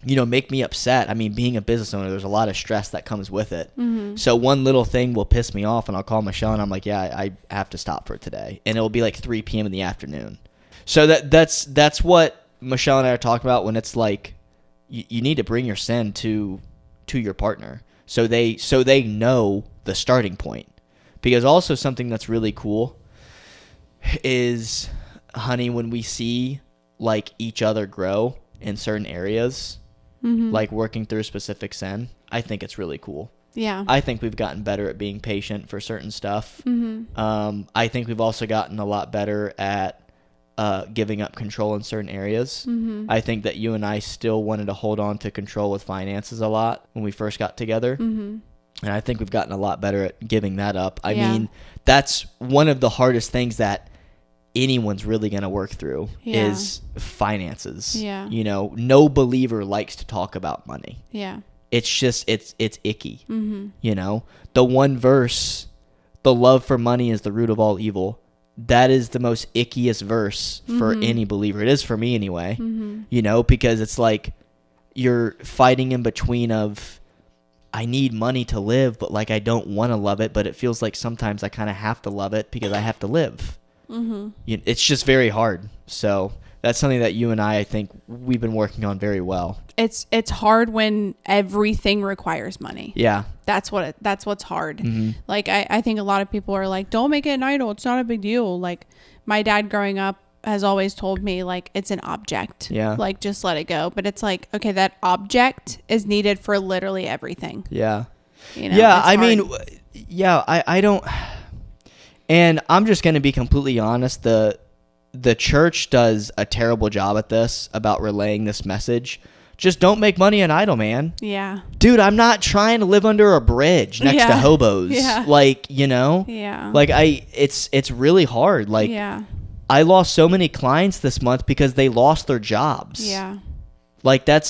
you know, make me upset. I mean, being a business owner, there's a lot of stress that comes with it. So one little thing will piss me off, and I'll call Michelle and I'm like, yeah, I have to stop for today. And it will be like 3 p.m. in the afternoon. So that's what Michelle and I are talking about when it's like you need to bring your sin to your partner so they know the starting point. Because also something that's really cool is, honey, when we see like each other grow in certain areas, like working through specific sin, I think it's really cool. Yeah. I think we've gotten better at being patient for certain stuff. I think we've also gotten a lot better at giving up control in certain areas. I think that you and I still wanted to hold on to control with finances a lot when we first got together. And I think we've gotten a lot better at giving that up. I mean, that's one of the hardest things that anyone's really going to work through is finances. You know, no believer likes to talk about money. It's just, it's icky. You know, the one verse, the love for money is the root of all evil. That is the most ickiest verse for any believer. It is for me anyway, you know, because it's like you're fighting in between of, I need money to live, but like I don't want to love it, but it feels like sometimes I kind of have to love it because I have to live. It's just very hard. So that's something that you and I think we've been working on very well. It's hard when everything requires money. Yeah. That's what's hard. Like I think a lot of people are like, don't make it an idol. It's not a big deal. Like my dad growing up has always told me like it's an object. Like just let it go. But it's like, okay, that object is needed for literally everything. You know, I mean, I don't, and I'm just going to be completely honest. The church does a terrible job at this, about relaying this message. Just don't make money an idol, man. Dude, I'm not trying to live under a bridge next to hobos. Like, you know, like it's really hard. Like, I lost so many clients this month because they lost their jobs. Like that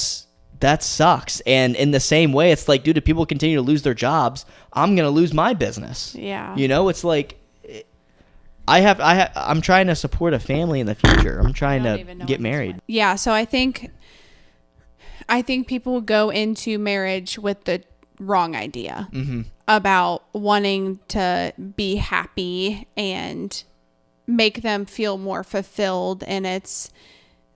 sucks. And in the same way, it's like, dude, if people continue to lose their jobs, I'm going to lose my business. You know, it's like, I'm trying to support a family in the future. I'm trying to get married. So I think people go into marriage with the wrong idea about wanting to be happy and make them feel more fulfilled. And it's,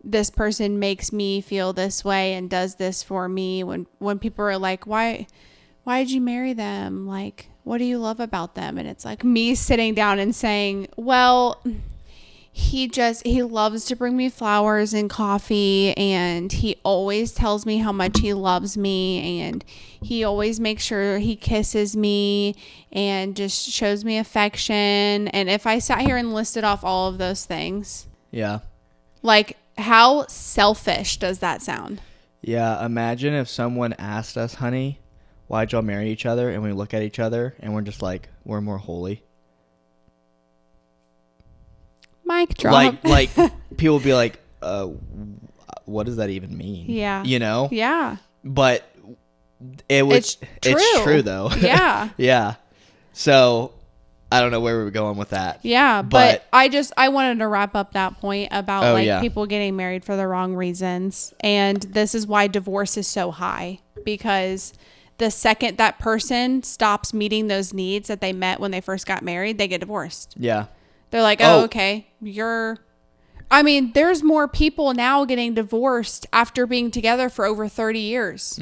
this person makes me feel this way and does this for me. When people are like, why did you marry them? Like, what do you love about them? And it's like me sitting down and saying, well, he loves to bring me flowers and coffee, and he always tells me how much he loves me, and he always makes sure he kisses me and just shows me affection. And if I sat here and listed off all of those things, like, how selfish does that sound? Imagine if someone asked us, honey, why'd y'all marry each other? And we look at each other and we're just like, we're more holy. Mic drop. Like people be like, what does that even mean? You know? But it's true though. So I don't know where we were going with that. But I wanted to wrap up that point about people getting married for the wrong reasons. And this is why divorce is so high, because the second that person stops meeting those needs that they met when they first got married, they get divorced. They're like, okay, there's more people now getting divorced after being together for over 30 years.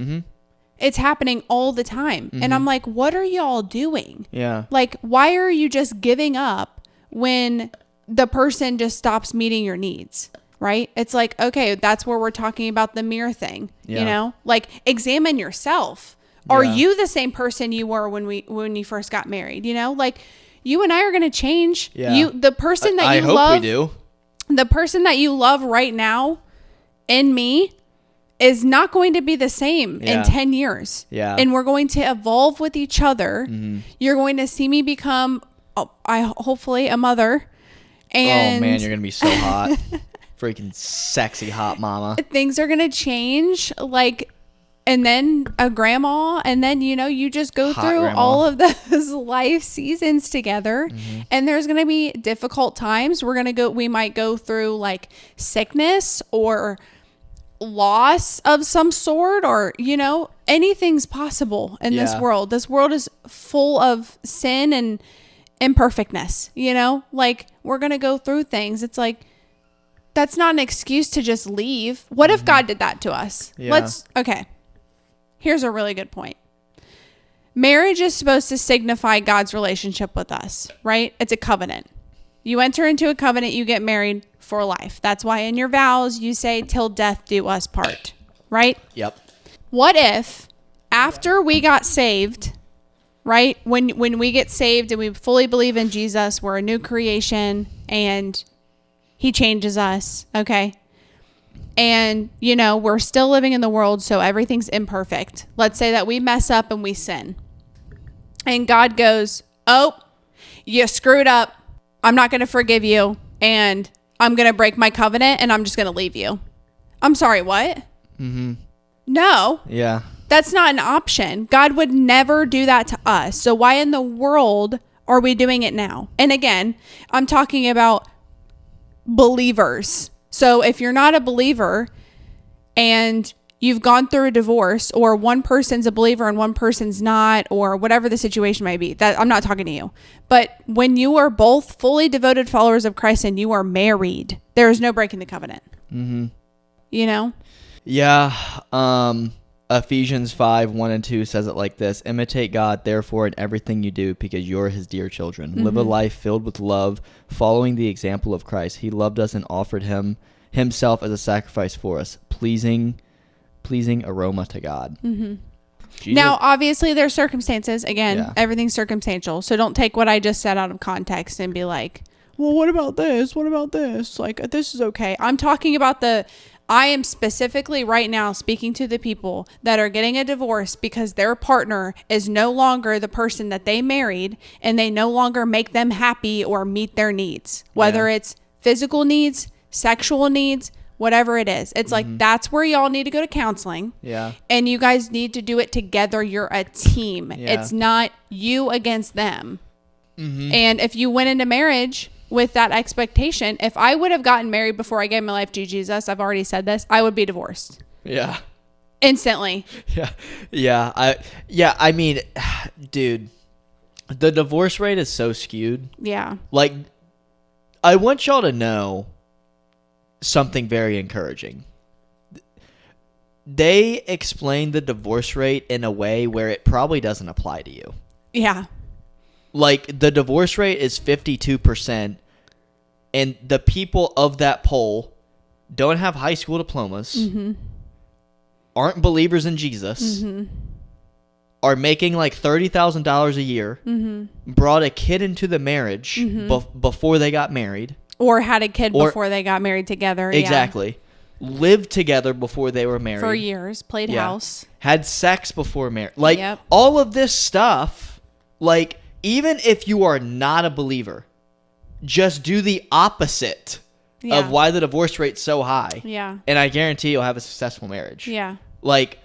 It's happening all the time. And I'm like, what are y'all doing? Like, why are you just giving up when the person just stops meeting your needs? Right? It's like, okay, that's where we're talking about the mirror thing. You know, like, examine yourself. Are you the same person you were when you first got married? You know, like, you and I are going to change. The person that you love, we do. The person that you love right now in me is not going to be the same Yeah. in 10 years. Yeah. And we're going to evolve with each other. Mm-hmm. You're going to see me become, hopefully, a mother. And oh, man, you're going to be so hot. Freaking sexy hot mama. things are going to change. Like, and then a grandma, and then, you know, you just go Hot through grandma. all of those life seasons together. Mm-hmm. And there's going to be difficult times. We might go through like sickness or loss of some sort, or, you know, anything's possible in this Yeah. world. This world is full of sin and imperfectness, you know, like we're going to go through things. It's like, that's not an excuse to just leave. What if God did that to us? Yeah. Okay. Here's a really good point. Marriage is supposed to signify God's relationship with us, right? It's a covenant. You enter into a covenant, you get married for life. That's why in your vows you say, till death do us part, right? Yep. What if after we got saved, right? When we get saved and we fully believe in Jesus, we're a new creation and he changes us, okay? And, you know, we're still living in the world, so everything's imperfect. Let's say that we mess up and we sin. And God goes, oh, you screwed up. I'm not going to forgive you. And I'm going to break my covenant and I'm just going to leave you. I'm sorry, what? Mm-hmm. No. Yeah. That's not an option. God would never do that to us. So why in the world are we doing it now? And again, I'm talking about believers. So if you're not a believer and you've gone through a divorce, or one person's a believer and one person's not, or whatever the situation may be, that I'm not talking to you. But when you are both fully devoted followers of Christ and you are married, there is no breaking the covenant. Mm-hmm. You know? Yeah. Ephesians 5:1-2 says it like this: imitate God, therefore, in everything you do, because you're his dear children. Mm-hmm. Live a life filled with love, following the example of Christ. He loved us and offered himself as a sacrifice for us, pleasing aroma to God. Mm-hmm. Jesus. Now, obviously, there's circumstances. Again, Yeah. everything's circumstantial. So don't take what I just said out of context and be like, well, what about this? What about this? Like, this is okay. I'm talking about I am specifically right now speaking to the people that are getting a divorce because their partner is no longer the person that they married and they no longer make them happy or meet their needs, whether it's physical needs, sexual needs, whatever it is. It's like, that's where y'all need to go to counseling. Yeah. And you guys need to do it together. You're a team. Yeah. It's not you against them. Mm-hmm. And if you went into marriage with that expectation, if I would have gotten married before I gave my life to Jesus, I've already said this, I would be divorced. Yeah. Instantly. Yeah. I mean, dude, the divorce rate is so skewed. Yeah. Like, I want y'all to know something very encouraging. They explain the divorce rate in a way where it probably doesn't apply to you. Yeah. Like, the divorce rate is 52%, and the people of that poll don't have high school diplomas, aren't believers in Jesus, are making like $30,000 a year, brought a kid into the marriage before they got married. Or had a kid before they got married together. Exactly. Yeah. Lived together before they were married. For years. Played house. Had sex before marriage. Like, all of this stuff, like, even if you are not a believer, just do the opposite of why the divorce rate's so high. Yeah. And I guarantee you'll have a successful marriage. Yeah. Like,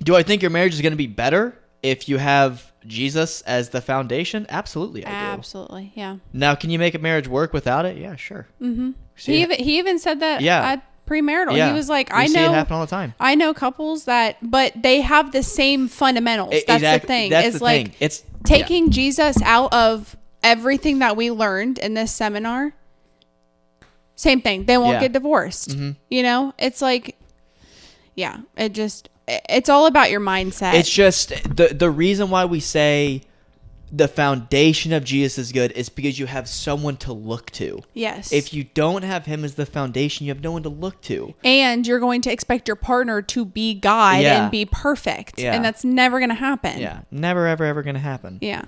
do I think your marriage is going to be better if you have Jesus as the foundation? Absolutely, I do. Absolutely, yeah. Now, can you make a marriage work without it? Yeah, sure. Mm-hmm. He even said that at Premarital. Yeah. He was like, I see it happen all the time. I know couples but they have the same fundamentals. That's the thing. That's the thing. It's taking Jesus out of everything that we learned in this seminar. Same thing. They won't get divorced. Mm-hmm. You know, it's like, it's all about your mindset. It's just the reason why we say the foundation of Jesus is good is because you have someone to look to. Yes. If you don't have him as the foundation, you have no one to look to. And you're going to expect your partner to be God and be perfect. Yeah. And that's never going to happen. Yeah. Never, ever, ever going to happen. Yeah.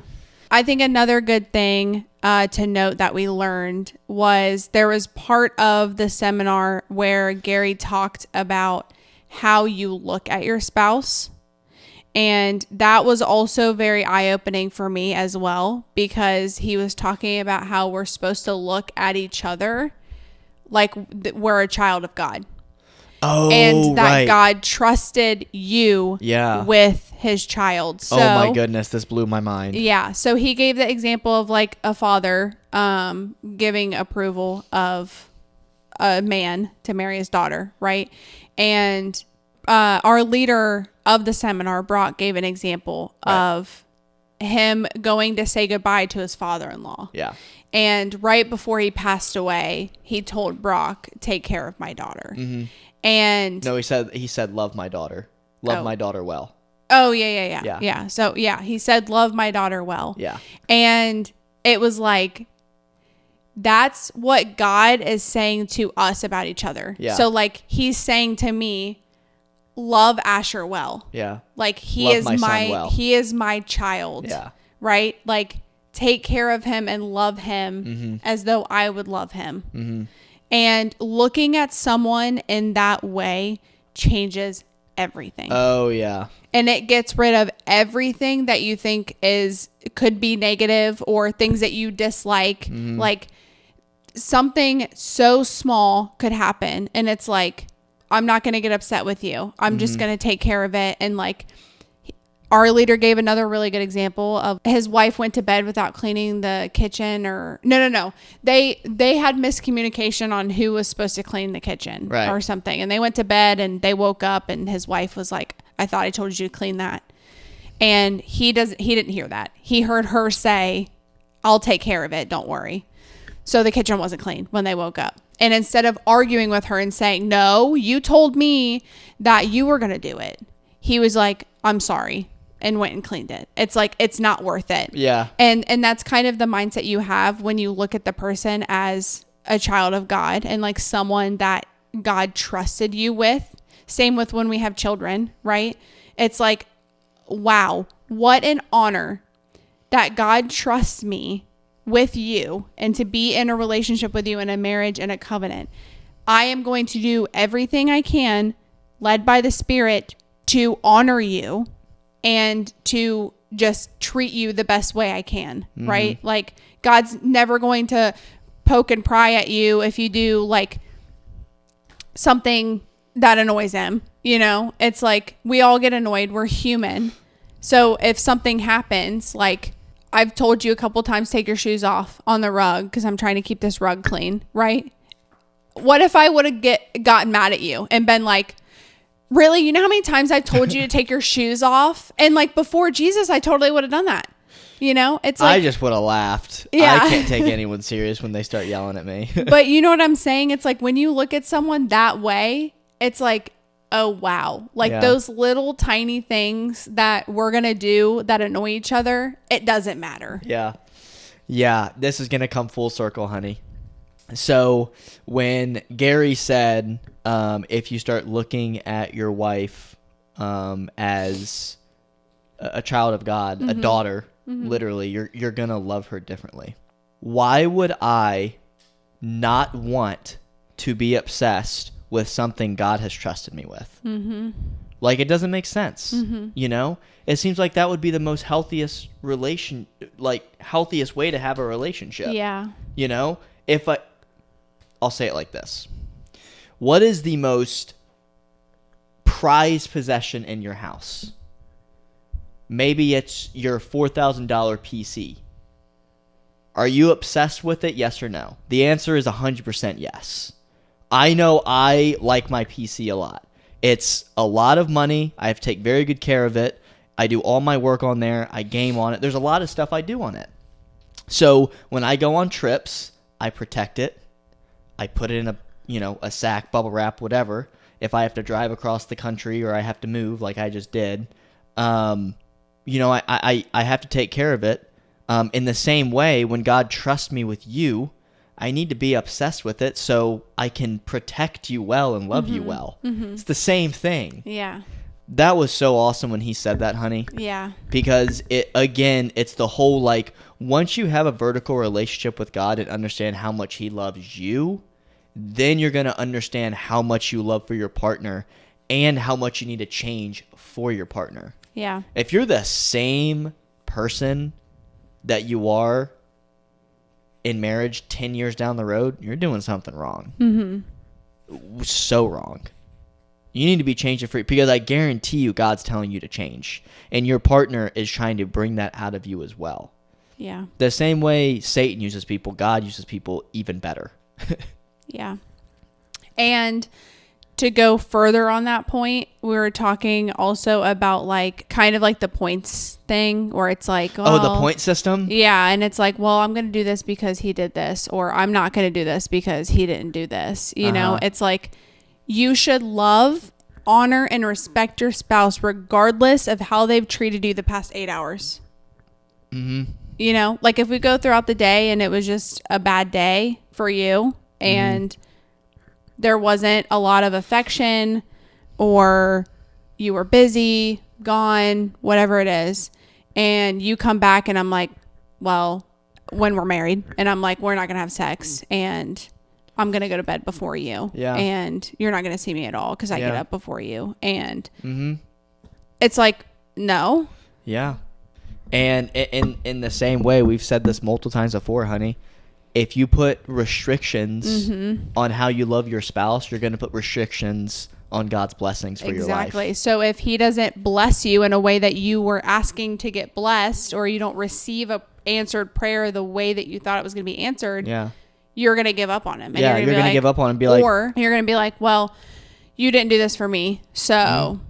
I think another good thing to note that we learned was there was part of the seminar where Gary talked about how you look at your spouse. And that was also very eye-opening for me as well, because he was talking about how we're supposed to look at each other like we're a child of God. Oh, and that right. God trusted you with his child. So, oh my goodness, this blew my mind. Yeah. So he gave the example of like a father giving approval of a man to marry his daughter, right? And our leader of the seminar, Brock, gave an example of him going to say goodbye to his father-in-law. Yeah. And right before he passed away, he told Brock, "Take care of my daughter." Mm-hmm. And no, he said, "Love my daughter. Love my daughter well." Oh, yeah. So, yeah, he said, "Love my daughter well." Yeah. And it was like, that's what God is saying to us about each other. Yeah. So, like, he's saying to me, love Asher well. Yeah. Like, he love is my son well. He is my child. Yeah. Right? Like, take care of him and love him as though I would love him. Mm-hmm. And looking at someone in that way changes everything. Oh, yeah. And it gets rid of everything that you think could be negative or things that you dislike. Mm-hmm. Like, something so small could happen. And it's like, I'm not going to get upset with you. I'm just going to take care of it. And like, our leader gave another really good example of his wife went to bed without cleaning the kitchen, or no. They had miscommunication on who was supposed to clean the kitchen or something. And they went to bed and they woke up and his wife was like, "I thought I told you to clean that." And he didn't hear that. He heard her say, "I'll take care of it. Don't worry." So the kitchen wasn't clean when they woke up. And instead of arguing with her and saying, "No, you told me that you were going to do it," he was like, "I'm sorry," and went and cleaned it. It's like, it's not worth it. Yeah. And that's kind of the mindset you have when you look at the person as a child of God and like someone that God trusted you with. Same with when we have children, right? It's like, wow, what an honor that God trusts me with you and to be in a relationship with you in a marriage and a covenant. I am going to do everything I can, led by the Spirit, to honor you and to just treat you the best way I can, right? Like, God's never going to poke and pry at you if you do like something that annoys him. You know, it's like, we all get annoyed. We're human. So if something happens, like, I've told you a couple times, take your shoes off on the rug because I'm trying to keep this rug clean, right? What if I would have gotten mad at you and been like, "Really? You know how many times I've told you to take your shoes off?" And like, before Jesus, I totally would have done that. You know, it's like, I just would have laughed. Yeah. I can't take anyone serious when they start yelling at me. But you know what I'm saying? It's like, when you look at someone that way, it's like, oh, wow. Like, those little tiny things that we're going to do that annoy each other, it doesn't matter. Yeah. Yeah. This is going to come full circle, honey. So when Gary said, if you start looking at your wife as a child of God, a daughter, literally, you're going to love her differently. Why would I not want to be obsessed with something God has trusted me with? Like, it doesn't make sense. You know, it seems like that would be the most healthiest healthiest way to have a relationship. Yeah. You know, I'll say it like this. What is the most prized possession in your house? Maybe it's your $4,000 PC. Are you obsessed with it? Yes or no? The answer is 100% yes. I know I like my PC a lot. It's a lot of money. I have to take very good care of it. I do all my work on there. I game on it. There's a lot of stuff I do on it. So when I go on trips, I protect it. I put it in a sack, bubble wrap, whatever. If I have to drive across the country or I have to move like I just did, I have to take care of it. In the same way, when God trusts me with you, I need to be obsessed with it so I can protect you well and love you well. It's the same thing. Yeah. That was so awesome when he said that, honey. Yeah. Because it's the whole, like, once you have a vertical relationship with God and understand how much he loves you, then you're going to understand how much you love for your partner. and how much you need to change for your partner. Yeah. If you're the same person that you are in marriage 10 years down the road, you're doing something wrong. Mm-hmm. So wrong. You need to be changing for, because I guarantee you God's telling you to change. And your partner is trying to bring that out of you as well. Yeah. The same way Satan uses people, God uses people even better. Yeah. And to go further on that point, we were talking also about like kind of like the points thing where it's like, well, the point system? Yeah. And it's like, well, I'm going to do this because he did this, or I'm not going to do this because he didn't do this. You know, it's like you should love, honor, and respect your spouse regardless of how they've treated you the past 8 hours. Mm-hmm. You know, like if we go throughout the day and it was just a bad day for you and there wasn't a lot of affection, or you were busy, gone, whatever it is, and you come back and I'm like, well, when we're married, and I'm like, we're not going to have sex, and I'm going to go to bed before you, and you're not going to see me at all because I get up before you, and it's like, no. Yeah. And in the same way, we've said this multiple times before, honey, if you put restrictions on how you love your spouse, you're going to put restrictions on God's blessings for your life. Exactly. So if he doesn't bless you in a way that you were asking to get blessed, or you don't receive a answered prayer the way that you thought it was going to be answered, you're going to give up on him. And you're going to give up on him and be like... Or you're going to be like, well, you didn't do this for me, so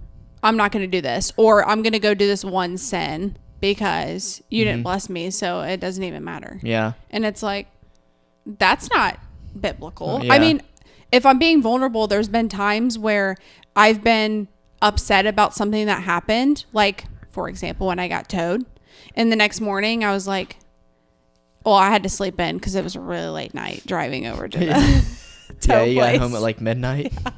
I'm not going to do this. Or I'm going to go do this one sin because you didn't bless me, so it doesn't even matter. Yeah. And it's like, that's not biblical. I mean, if I'm being vulnerable, there's been times where I've been upset about something that happened. Like, for example, when I got towed. And the next morning I was like, well, I had to sleep in because it was a really late night driving over to the tow you place. got home at like midnight. Yeah,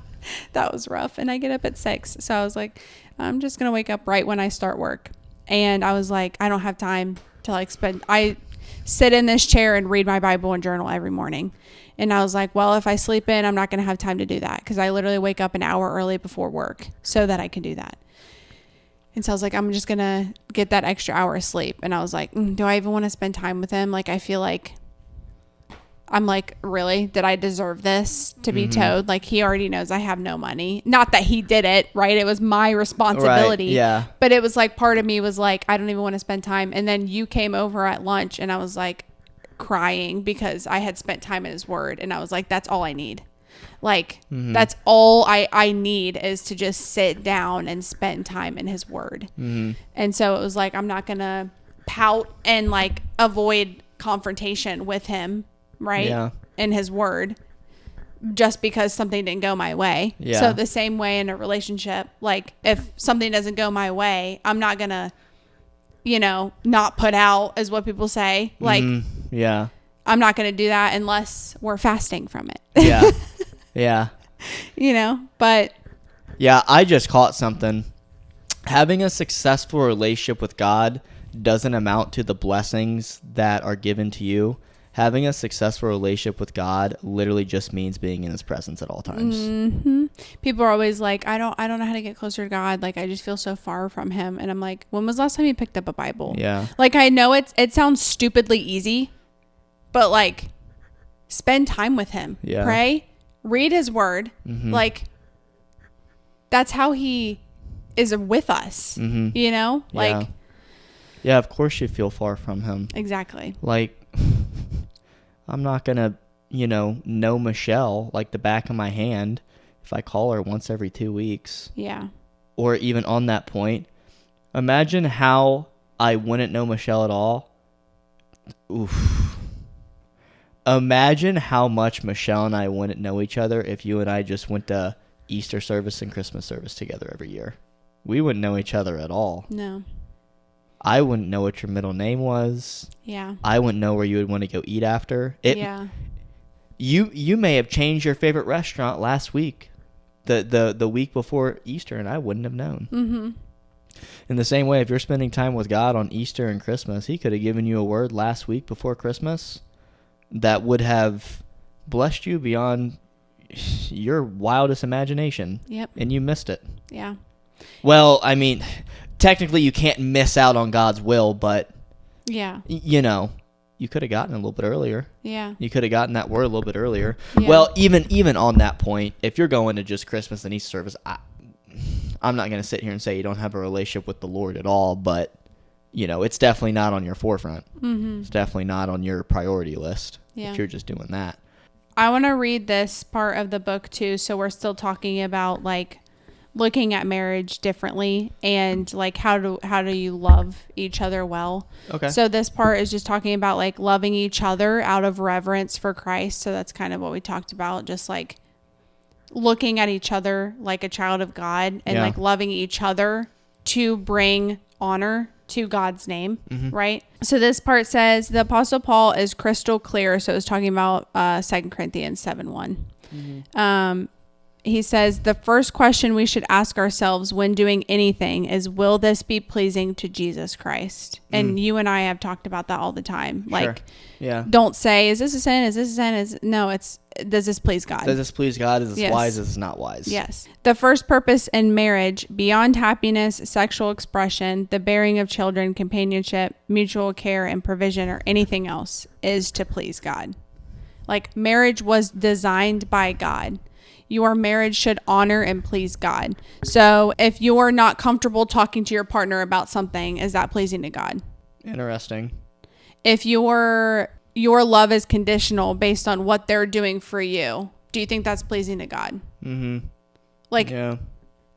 that was rough. And I get up at 6. So I was like, I'm just going to wake up right when I start work. And I was like, I don't have time to like I sit in this chair and read my Bible and journal every morning. And I was like, well, if I sleep in, I'm not going to have time to do that because I literally wake up an hour early before work so that I can do that. And so I was like, I'm just going to get that extra hour of sleep. And I was like, do I even want to spend time with him? Like, I feel like I'm like, really? Did I deserve this to be towed? Like, he already knows I have no money. Not that he did it, right? It was my responsibility. Right, yeah. But it was like, part of me was like, I don't even want to spend time. And then you came over at lunch and I was like crying because I had spent time in his word. And I was like, that's all I need. Like, that's all I need is to just sit down and spend time in his word. And so it was like, I'm not going to pout and like avoid confrontation with him. Right? Yeah. In his word, just because something didn't go my way. Yeah. So the same way in a relationship, like if something doesn't go my way, I'm not going to, not put out is what people say. Like, yeah, I'm not going to do that unless we're fasting from it. Yeah. Yeah. But yeah, I just caught something. Having a successful relationship with God doesn't amount to the blessings that are given to you. Having a successful relationship with God literally just means being in his presence at all times. People are always like, I don't know how to get closer to God. Like, I just feel so far from him. And I'm like, when was the last time you picked up a Bible? Yeah. Like, I know it sounds stupidly easy, but like, spend time with him. Yeah. Pray, read his word. Like, that's how he is with us, Like, yeah, of course you feel far from him. Exactly. Like, I'm not going to, know Michelle like the back of my hand if I call her once every 2 weeks. Yeah. Or even on that point, imagine how I wouldn't know Michelle at all. Oof. Imagine how much Michelle and I wouldn't know each other if you and I just went to Easter service and Christmas service together every year. We wouldn't know each other at all. No. I wouldn't know what your middle name was. Yeah. I wouldn't know where you would want to go eat after. Yeah. You may have changed your favorite restaurant last week, the week before Easter, and I wouldn't have known. In the same way, if you're spending time with God on Easter and Christmas, he could have given you a word last week before Christmas that would have blessed you beyond your wildest imagination. Yep. And you missed it. Yeah. Well, I mean, technically you can't miss out on God's will, but yeah, you know, you could have gotten it a little bit earlier. Yeah. You could have gotten that word a little bit earlier. Yeah. Well, even on that point, if you're going to just Christmas and Easter service, I'm not going to sit here and say you don't have a relationship with the Lord at all, but you know, it's definitely not on your forefront. Mm-hmm. It's definitely not on your priority list if you're just doing that. I want to read this part of the book too. So we're still talking about like looking at marriage differently and like how do you love each other well. Okay. So this part is just talking about like loving each other out of reverence for Christ. So that's kind of what we talked about, just like looking at each other like a child of God and like loving each other to bring honor to God's name, right? So this part says the Apostle Paul is crystal clear. So it's talking about 2 Corinthians 7:1. He says the first question we should ask ourselves when doing anything is, will this be pleasing to Jesus Christ? And you and I have talked about that all the time. Like, don't say, is this a sin? Is this a sin? No, it's, does this please God? Does this please God? Is this wise? Is this not wise? Yes. The first purpose in marriage, beyond happiness, sexual expression, the bearing of children, companionship, mutual care, and provision, or anything else, is to please God. Like, marriage was designed by God. Your marriage should honor and please God. So if you're not comfortable talking to your partner about something, is that pleasing to God? Interesting. If your love is conditional based on what they're doing for you, do you think that's pleasing to God? Mm-hmm. Like,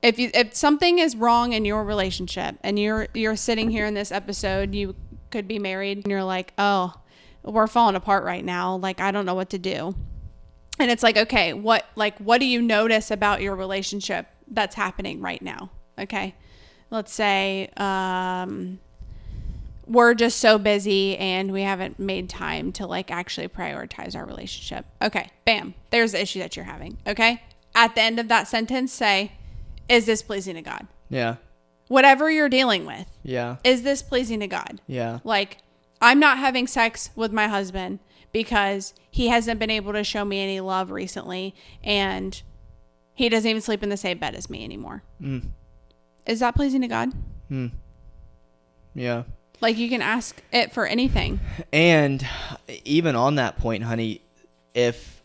if something is wrong in your relationship and you're sitting here in this episode, you could be married and you're like, oh, we're falling apart right now. Like, I don't know what to do. And it's like, okay, what do you notice about your relationship that's happening right now? Okay. Let's say, we're just so busy and we haven't made time to like actually prioritize our relationship. Okay. Bam. There's the issue that you're having. Okay. At the end of that sentence, say, is this pleasing to God? Yeah. Whatever you're dealing with. Yeah. Is this pleasing to God? Yeah. Like, I'm not having sex with my husband because he hasn't been able to show me any love recently and he doesn't even sleep in the same bed as me anymore. Is that pleasing to God? Yeah. Like, you can ask it for anything. And even on that point, honey, if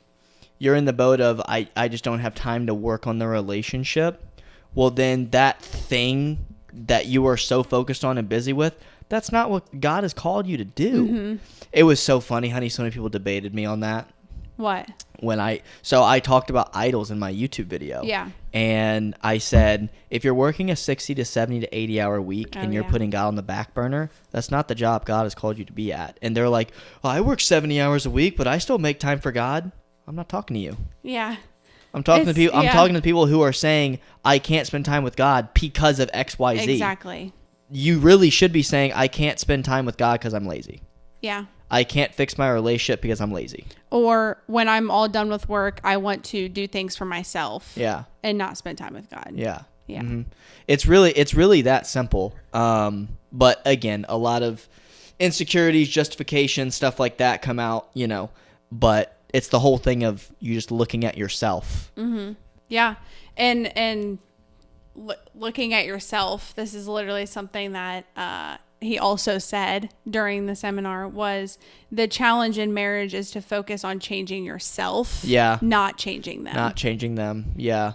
you're in the boat of I just don't have time to work on the relationship, well, then that thing that you are so focused on and busy with, that's not what God has called you to do. Mm-hmm. It was so funny, honey. So many people debated me on that. What? So I talked about idols in my YouTube video. Yeah. And I said, if you're working a 60 to 70 to 80 hour week and you're putting God on the back burner, that's not the job God has called you to be at. And they're like, oh, I work 70 hours a week, but I still make time for God. I'm not talking to you. Yeah. I'm talking to people. I'm talking to people who are saying I can't spend time with God because of X, Y, Z. Exactly. You really should be saying I can't spend time with God because I'm lazy. Yeah. I can't fix my relationship because I'm lazy. Or when I'm all done with work, I want to do things for myself. Yeah. And not spend time with God. Yeah. Yeah. Mm-hmm. It's really that simple. But again, a lot of insecurities, justifications, stuff like that come out, you know, but it's the whole thing of you just looking at yourself. Mm-hmm. Yeah. And looking at yourself, this is literally something that, he also said during the seminar was the challenge in marriage is to focus on changing yourself. Yeah. Not changing them. Not changing them. Yeah.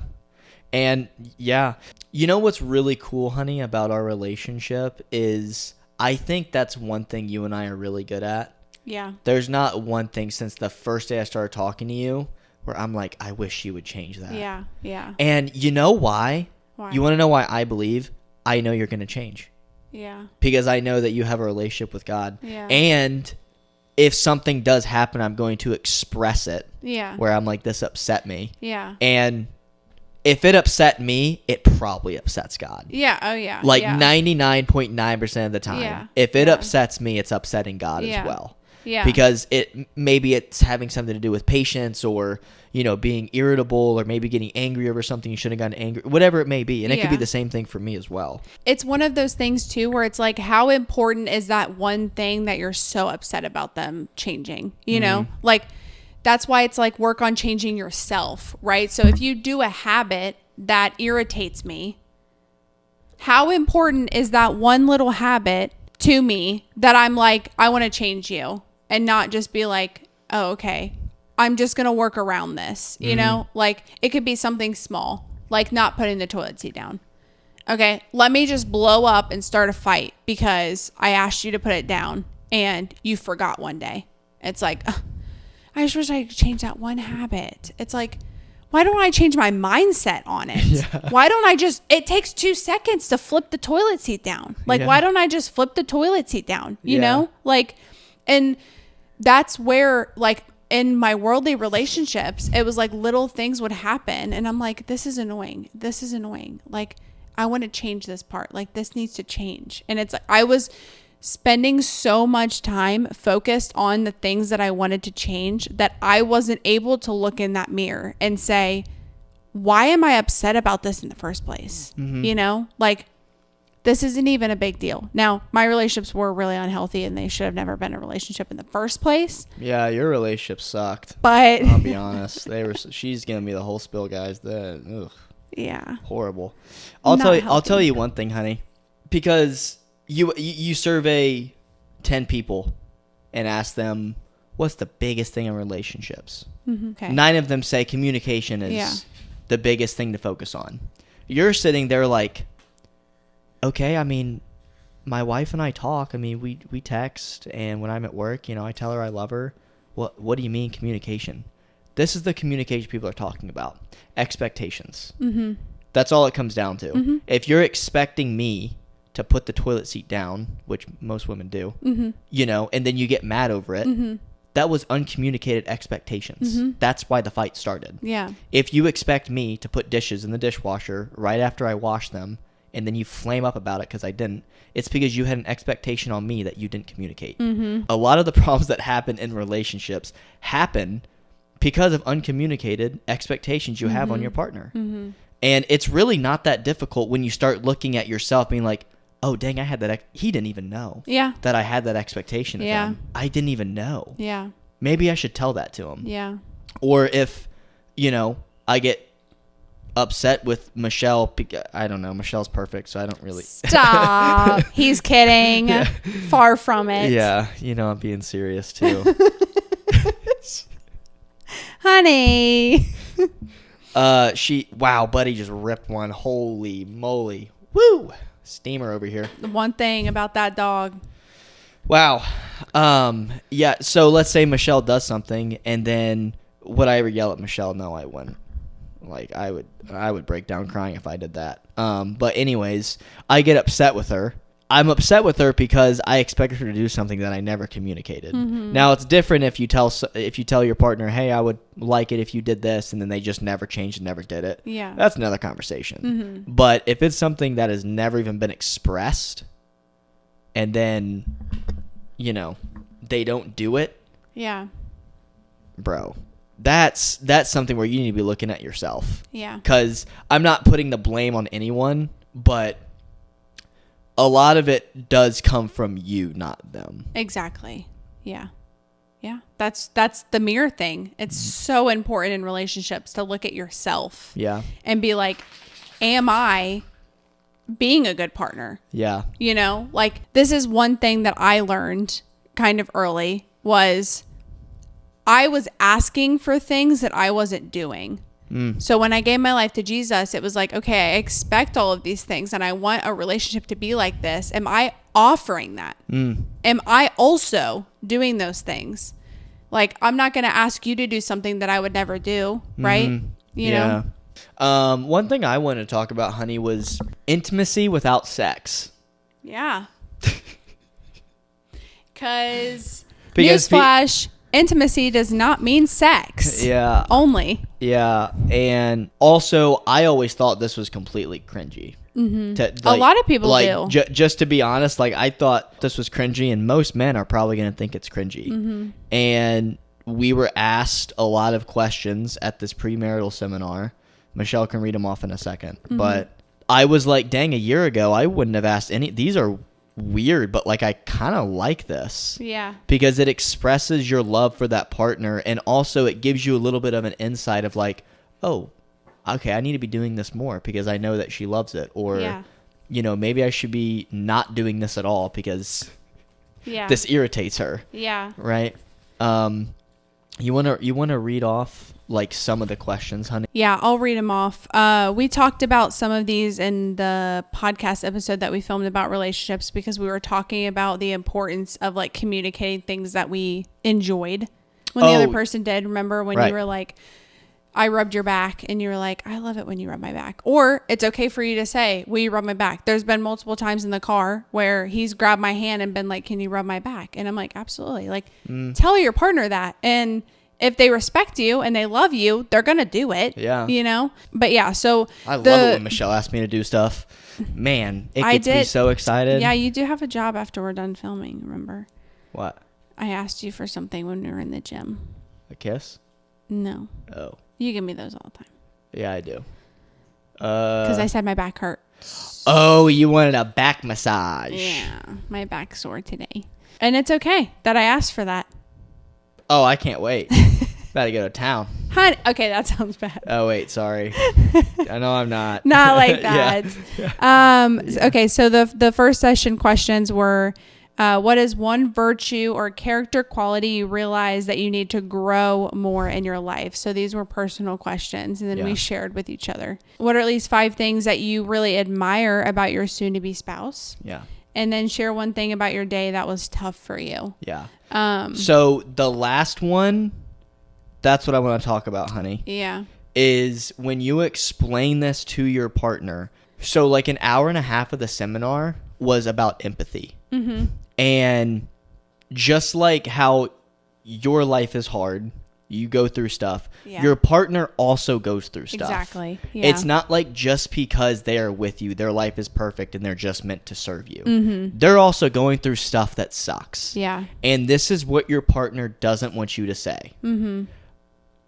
And yeah, you know what's really cool, honey, about our relationship is I think that's one thing you and I are really good at. Yeah. There's not one thing since the first day I started talking to you where I'm like, I wish you would change that. Yeah. Yeah. And you know why? Why? You want to know why I believe? I know you're going to change. Yeah. Because I know that you have a relationship with God. Yeah. And if something does happen, I'm going to express it. Yeah. Where I'm like, this upset me. Yeah. And if it upset me, it probably upsets God. Yeah. Oh, yeah. Like yeah. 99.9% of the time. Yeah. If it upsets me, it's upsetting God as well. Yeah. Because maybe it's having something to do with patience or, you know, being irritable or maybe getting angry over something you shouldn't have gotten angry, whatever it may be. And it could be the same thing for me as well. It's one of those things too, where it's like, how important is that one thing that you're so upset about them changing? You know, like that's why it's like work on changing yourself, right? So if you do a habit that irritates me, how important is that one little habit to me that I'm like, I want to change you, and not just be like, oh, okay, I'm just going to work around this, you know? Like, it could be something small, like not putting the toilet seat down. Okay, let me just blow up and start a fight because I asked you to put it down and you forgot one day. It's like, I just wish I could change that one habit. It's like, why don't I change my mindset on it? Yeah. Why don't I just, it takes 2 seconds to flip the toilet seat down. Like, why don't I just flip the toilet seat down? You know? Like, and that's where, like, in my worldly relationships, it was like little things would happen. And I'm like, this is annoying. This is annoying. Like, I want to change this part. Like, this needs to change. And it's like, I was spending so much time focused on the things that I wanted to change that I wasn't able to look in that mirror and say, why am I upset about this in the first place? You know, like, this isn't even a big deal. Now, my relationships were really unhealthy and they should have never been a relationship in the first place. Yeah, your relationship sucked. But I'll be honest. She's giving me the whole spill, guys. Ugh. Yeah. Horrible. I'll tell you one thing, honey. Because you survey 10 people and ask them, what's the biggest thing in relationships? Okay. 9 of them say communication is the biggest thing to focus on. You're sitting there like, okay, I mean, my wife and I talk. I mean, we text, and when I'm at work, you know, I tell her I love her. What do you mean communication? This is the communication people are talking about. Expectations. That's all it comes down to. If you're expecting me to put the toilet seat down, which most women do, you know, and then you get mad over it, that was uncommunicated expectations. That's why the fight started. Yeah. If you expect me to put dishes in the dishwasher right after I wash them, and then you flame up about it because I didn't, it's because you had an expectation on me that you didn't communicate. A lot of the problems that happen in relationships happen because of uncommunicated expectations you have on your partner. And it's really not that difficult when you start looking at yourself being like, oh, dang, I had that. He didn't even know that I had that expectation of him. I didn't even know. Yeah. Maybe I should tell that to him. Yeah. Or if, you know, I get upset with Michelle. I don't know. Michelle's perfect, so I don't really. Stop. He's kidding. Yeah. Far from it. Yeah. You know, I'm being serious, too. Honey. Wow, buddy just ripped one. Holy moly. Woo. Steamer over here. The one thing about that dog. Wow. Yeah, so let's say Michelle does something, and then would I ever yell at Michelle? No, I wouldn't. Like, I would break down crying if I did that. But anyways, I get upset with her. I'm upset with her because I expected her to do something that I never communicated. Now, it's different if you tell your partner, hey, I would like it if you did this, and then they just never changed and never did it. Yeah. That's another conversation. But if it's something that has never even been expressed, and then, you know, they don't do it. Yeah. Bro, that's something where you need to be looking at yourself. Yeah. Because I'm not putting the blame on anyone, but a lot of it does come from you, not them. Exactly. Yeah. Yeah. That's the mirror thing. It's so important in relationships to look at yourself. Yeah. And be like, am I being a good partner? Yeah. You know, like, this is one thing that I learned kind of early was I was asking for things that I wasn't doing. So when I gave my life to Jesus, it was like, okay, I expect all of these things and I want a relationship to be like this. Am I offering that? Am I also doing those things? Like, I'm not going to ask you to do something that I would never do, right? You know? One thing I wanted to talk about, honey, was intimacy without sex. Yeah. Because newsflash, intimacy does not mean sex. Yeah. Only. Yeah. And also, I always thought this was completely cringy. A lot of people do. Just to be honest, like, I thought this was cringy, and most men are probably going to think it's cringy. And we were asked a lot of questions at this premarital seminar. Michelle can read them off in a second. But I was like, dang, a year ago, I wouldn't have asked any. These are weird, but like I kind of like this. Yeah. Because it expresses your love for that partner, and also it gives you a little bit of an insight of like, oh, okay, I need to be doing this more because I know that she loves it, or maybe I should be not doing this at all because this irritates her. Yeah. Right? You want to read off like some of the questions, honey? Yeah, I'll read them off. We talked about some of these in the podcast episode that we filmed about relationships, because we were talking about the importance of like communicating things that we enjoyed when the other person did. Remember when you were like, I rubbed your back, and you were like, I love it when you rub my back. Or it's okay for you to say, will you rub my back? There's been multiple times in the car where he's grabbed my hand and been like, can you rub my back? And I'm like, absolutely. Like, tell your partner that. And if they respect you and they love you, they're going to do it. Yeah. But yeah, so I love it when Michelle asks me to do stuff. Man, it gets me so excited. Yeah, you do have a job after we're done filming, remember? What? I asked you for something when we were in the gym. A kiss? No. Oh. You give me those all the time. Yeah, I do. Because I said my back hurt. Oh, you wanted a back massage. Yeah, my back's sore today. And it's okay that I asked for that. Oh, I can't wait. About to go to town. Honey, okay, that sounds bad. Oh, wait, sorry. I know I'm not. Not like that. Okay, so the first session questions were, what is one virtue or character quality you realize that you need to grow more in your life? So these were personal questions, and then we shared with each other. What are at least 5 things that you really admire about your soon-to-be spouse? Yeah. And then share one thing about your day that was tough for you. Yeah. So the last one, that's what I want to talk about, honey. Yeah. Is when you explain this to your partner. So like an hour and a half of the seminar was about empathy. Mm-hmm. And just like how your life is hard, you go through stuff. Yeah. Your partner also goes through stuff. Exactly. Yeah. It's not like just because they are with you, their life is perfect and they're just meant to serve you. Mm-hmm. They're also going through stuff that sucks. Yeah. And this is what your partner doesn't want you to say. Mm-hmm.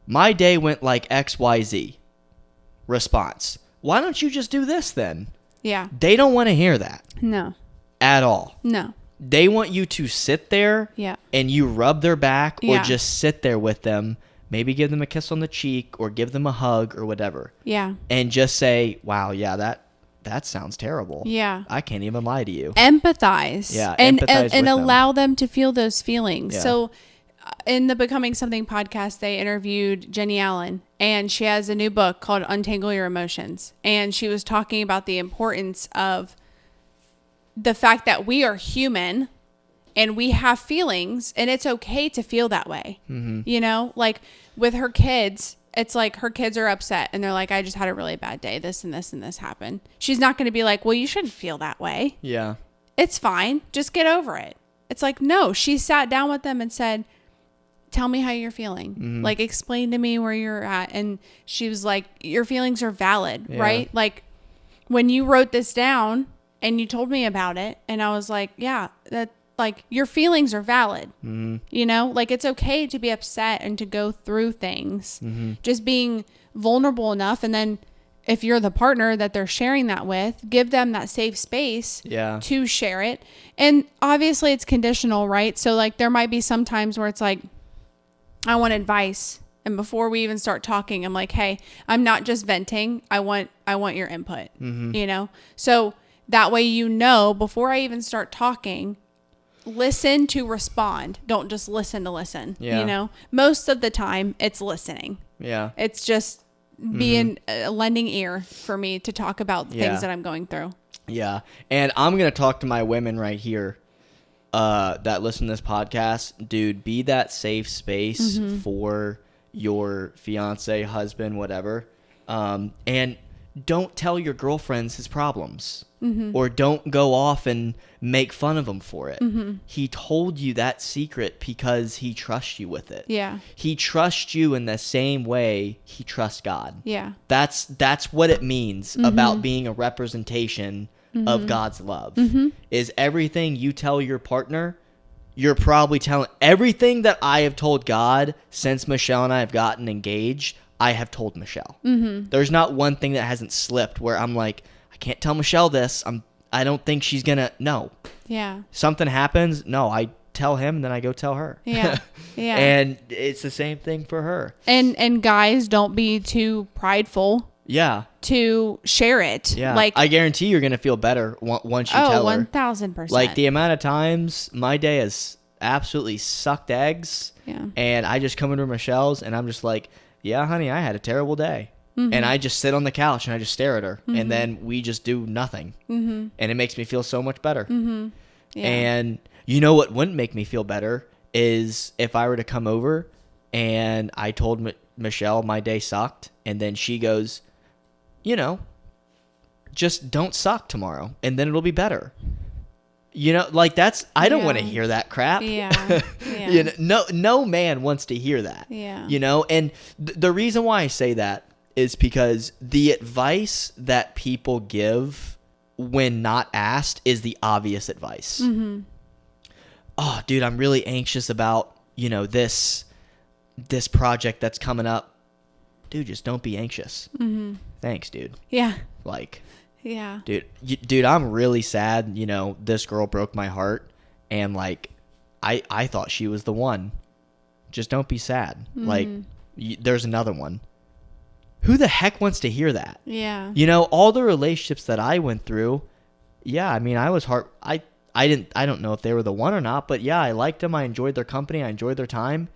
My day went like XYZ. Response. Why don't you just do this then? Yeah. They don't want to hear that. No. At all. No. They want you to sit there and you rub their back or just sit there with them, maybe give them a kiss on the cheek or give them a hug or whatever. Yeah. And just say, wow, yeah, that sounds terrible. Yeah. I can't even lie to you. Empathize. Yeah. And empathize allow them to feel those feelings. Yeah. So in the Becoming Something podcast, they interviewed Jenny Allen, and she has a new book called Untangle Your Emotions. And she was talking about the importance of the fact that we are human and we have feelings, and it's okay to feel that way. Mm-hmm. Like with her kids, it's like her kids are upset and they're like, I just had a really bad day. This and this and this happened. She's not going to be like, well, you shouldn't feel that way. Yeah. It's fine. Just get over it. It's like, no, she sat down with them and said, tell me how you're feeling. Mm-hmm. Like, explain to me where you're at. And she was like, your feelings are valid, right? Like when you wrote this down, and you told me about it, and I was like, yeah, that like your feelings are valid. Mm-hmm. Like it's okay to be upset and to go through things. Mm-hmm. Just being vulnerable enough. And then if you're the partner that they're sharing that with, give them that safe space to share it. And obviously it's conditional, right? So like there might be some times where it's like, I want advice. And before we even start talking, I'm like, hey, I'm not just venting. I want your input, So that way, before I even start talking, listen to respond. Don't just listen to listen. Yeah. Most of the time it's listening. Yeah. It's just being a lending ear for me to talk about the things that I'm going through. Yeah. And I'm going to talk to my women right here that listen to this podcast. Dude, be that safe space for your fiance, husband, whatever. And don't tell your girlfriends his problems. Or don't go off and make fun of him for it. He told you that secret because he trusts you with it. Yeah. He trusts you in the same way he trusts God. Yeah. That's what it means about being a representation of God's love. Is everything you tell your partner, you're probably telling everything that I have told God since Michelle and I have gotten engaged. I have told Michelle. There's not one thing that hasn't slipped where I'm like, I can't tell Michelle this. I don't think she's gonna. No, Yeah. Something happens. No, I tell him, and then I go tell her. Yeah. Yeah. And it's the same thing for her. And guys, don't be too prideful. Yeah. To share it. Yeah. Like, I guarantee you're going to feel better once you tell her. 1000%. Like the amount of times my day has absolutely sucked eggs. Yeah. And I just come into Michelle's and I'm just like, yeah, honey, I had a terrible day. Mm-hmm. And I just sit on the couch and I just stare at her. Mm-hmm. And then we just do nothing. Mm-hmm. And it makes me feel so much better. Mm-hmm. Yeah. And you know what wouldn't make me feel better is if I were to come over and I told Michelle my day sucked. And then she goes, you know, just don't suck tomorrow and then it'll be better. You know, like that's, I don't want to hear that crap. Yeah. Yeah. You know, no man wants to hear that. Yeah. You know, and the reason why I say that is because the advice that people give when not asked is the obvious advice. Mm-hmm. Oh, dude, I'm really anxious about, you know, this project that's coming up. Dude, just don't be anxious. Mm-hmm. Thanks, dude. Yeah. Like, yeah. Dude, I'm really sad. You know, this girl broke my heart. And, like, I thought she was the one. Just don't be sad. Mm-hmm. Like, there's another one. Who the heck wants to hear that? Yeah. You know, all the relationships that I went through, yeah, I mean, I was hard. I don't know if they were the one or not, but yeah, I liked them. I enjoyed their company. I enjoyed their time.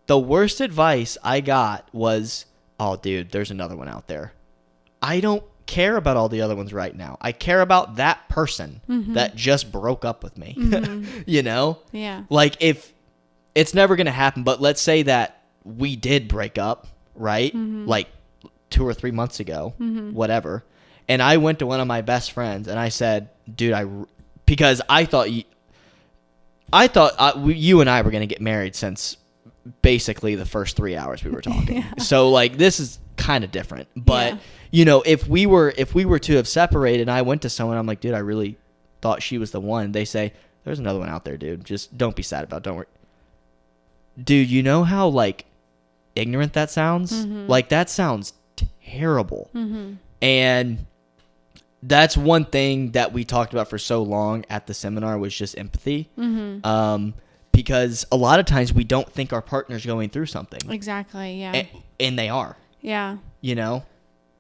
The worst advice I got was, oh, dude, there's another one out there. I don't care about all the other ones right now. I care about that person that just broke up with me. You know? Yeah. Like, if it's never going to happen, but let's say that we did break up, right? Like 2 or 3 months ago, whatever. And I went to one of my best friends and I said, dude, because I thought you and I were going to get married since basically the first 3 hours we were talking. Yeah. So like, this is kind of different, but you know, if we were to have separated and I went to someone, I'm like, dude, I really thought she was the one. They say, there's another one out there, dude. Just don't be sad about it. Don't worry. Dude, you know how like ignorant that sounds? Like that sounds terrible. And that's one thing that we talked about for so long at the seminar was just empathy. Because a lot of times we don't think our partner's going through something. Exactly, yeah. And they are. Yeah. You know?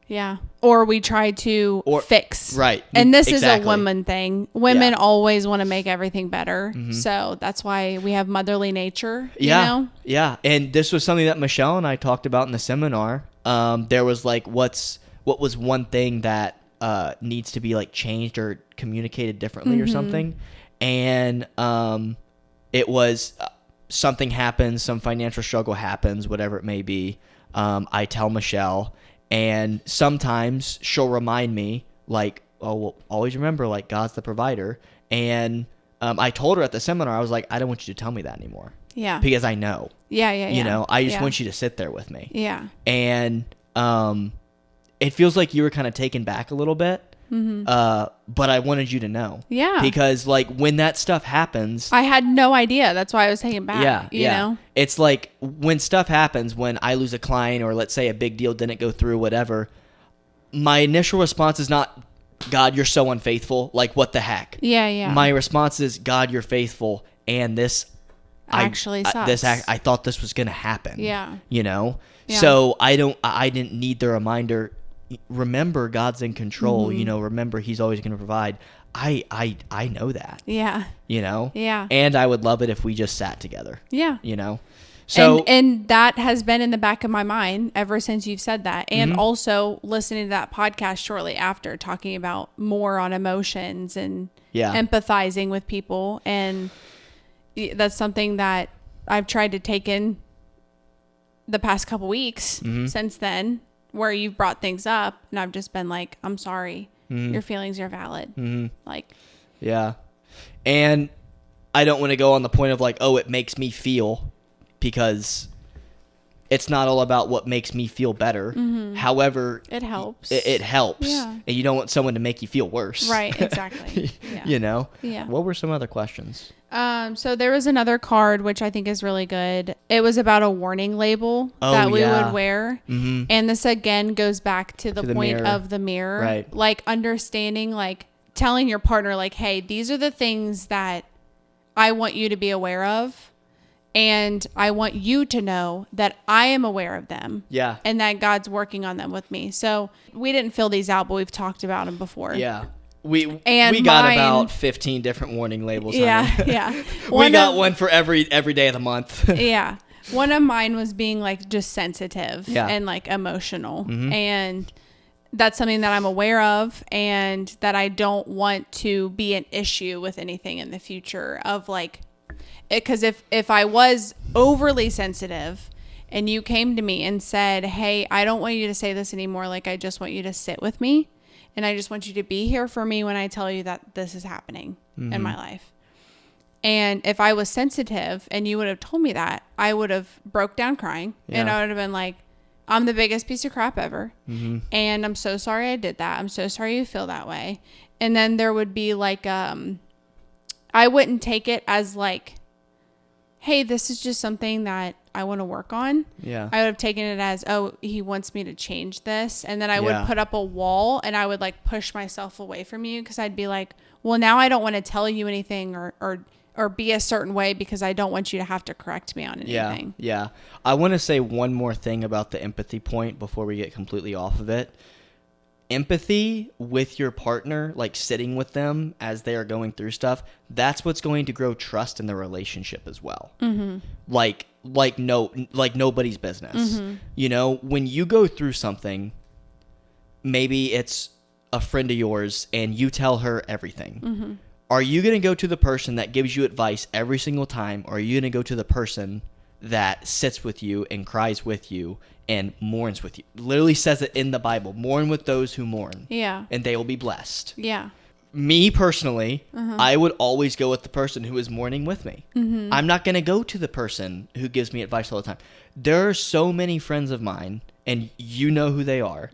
Yeah. Or we try to fix. Right. And this is a woman thing. Women always want to make everything better. So that's why we have motherly nature, you know? Yeah. And this was something that Michelle and I talked about in the seminar. There was like, what was one thing that needs to be like changed or communicated differently or something. And it was something happens, some financial struggle happens, whatever it may be. I tell Michelle, and sometimes she'll remind me like, oh, well, always remember like God's the provider. And I told her at the seminar, I was like, I don't want you to tell me that anymore. Yeah. Because I know. Yeah. You know, I just want you to sit there with me. Yeah. And it feels like you were kind of taken back a little bit. But I wanted you to know. Yeah. Because like when that stuff happens, I had no idea. That's why I was taken back. Yeah. You know? It's like when stuff happens, when I lose a client or let's say a big deal didn't go through, whatever, my initial response is not, God, you're so unfaithful. Like, what the heck? Yeah. Yeah. My response is, God, you're faithful. And this actually sucks. I thought this was going to happen. Yeah. You know? Yeah. So I didn't need the reminder. Remember, God's in control. You know, remember He's always going to provide. I know that. Yeah. You know? Yeah. And I would love it if we just sat together. Yeah. You know? So and that has been in the back of my mind ever since you've said that. And also listening to that podcast shortly after, talking about more on emotions and empathizing with people. And that's something that I've tried to take in the past couple weeks since then, where you've brought things up and I've just been like, I'm sorry. Your feelings are valid. Like, yeah. And I don't want to go on the point of like, oh, it makes me feel, because it's not all about what makes me feel better. However, it helps. It helps. Yeah. And you don't want someone to make you feel worse. Right. Exactly. Yeah. You know? Yeah. What were some other questions? So there was another card, which I think is really good. It was about a warning label that we would wear. And this again goes back to the point mirror. of the mirror. Right. Like understanding, like, telling your partner, like, hey, these are the things that I want you to be aware of. And I want you to know that I am aware of them. Yeah. And that God's working on them with me. So we didn't fill these out, but we've talked about them before. Yeah. We got about 15 different warning labels. Yeah. Honey. Yeah. We got one for every day of the month. Yeah. One of mine was being like just sensitive and like emotional. Mm-hmm. And that's something that I'm aware of and that I don't want to be an issue with anything in the future of like, because if I was overly sensitive and you came to me and said, hey, I don't want you to say this anymore. Like, I just want you to sit with me and I just want you to be here for me when I tell you that this is happening in my life. And if I was sensitive and you would have told me that, I would have broke down crying and I would have been like, I'm the biggest piece of crap ever. Mm-hmm. And I'm so sorry I did that. I'm so sorry you feel that way. And then there would be like, I wouldn't take it as like, hey, this is just something that I want to work on. Yeah. I would have taken it as, oh, he wants me to change this. And then I would put up a wall and I would like push myself away from you because I'd be like, well, now I don't want to tell you anything or be a certain way because I don't want you to have to correct me on anything. Yeah. I want to say one more thing about the empathy point before we get completely off of it. Empathy with your partner, like sitting with them as they are going through stuff, that's what's going to grow trust in the relationship as well. Mm-hmm. Like nobody's business. Mm-hmm. You know, when you go through something, maybe it's a friend of yours and you tell her everything. Mm-hmm. Are you going to go to the person that gives you advice every single time, or are you going to go to the person that sits with you and cries with you and mourns with you? Literally says it in the Bible, mourn with those who mourn. Yeah. And they will be blessed. Yeah. Me personally, I would always go with the person who is mourning with me. Mm-hmm. I'm not going to go to the person who gives me advice all the time. There are so many friends of mine, and you know who they are,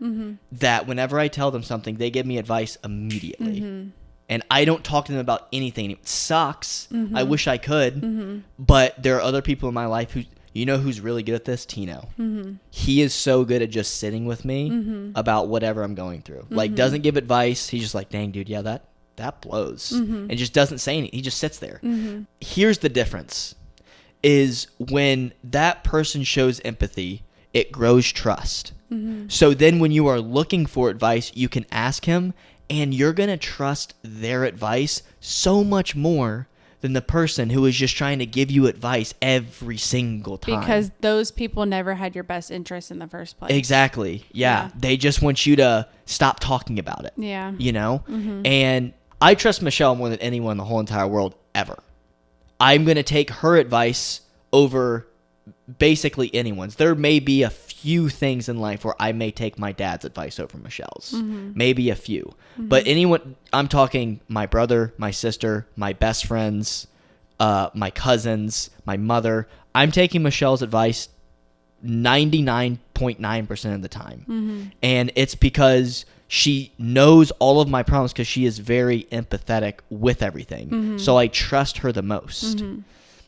that whenever I tell them something, they give me advice immediately. Mm-hmm. And I don't talk to them about anything. It sucks. Mm-hmm. I wish I could. Mm-hmm. But there are other people in my life who, you know who's really good at this? Tino. Mm-hmm. He is so good at just sitting with me about whatever I'm going through. Like, doesn't give advice. He's just like, dang, dude, yeah, that blows. And just doesn't say anything. He just sits there. Here's the difference, is when that person shows empathy, it grows trust. So then when you are looking for advice, you can ask him, and you're going to trust their advice so much more than the person who is just trying to give you advice every single time. Because those people never had your best interest in the first place. Exactly. Yeah. They just want you to stop talking about it. Yeah. You know? Mm-hmm. And I trust Michelle more than anyone in the whole entire world ever. I'm going to take her advice over basically anyone's. There may be a few things in life where I may take my dad's advice over Michelle's. Maybe a few. But anyone, I'm talking my brother, my sister, my best friends, my cousins, my mother. I'm taking Michelle's advice 99.9% of the time. And it's because she knows all of my problems, because she is very empathetic with everything. So I trust her the most.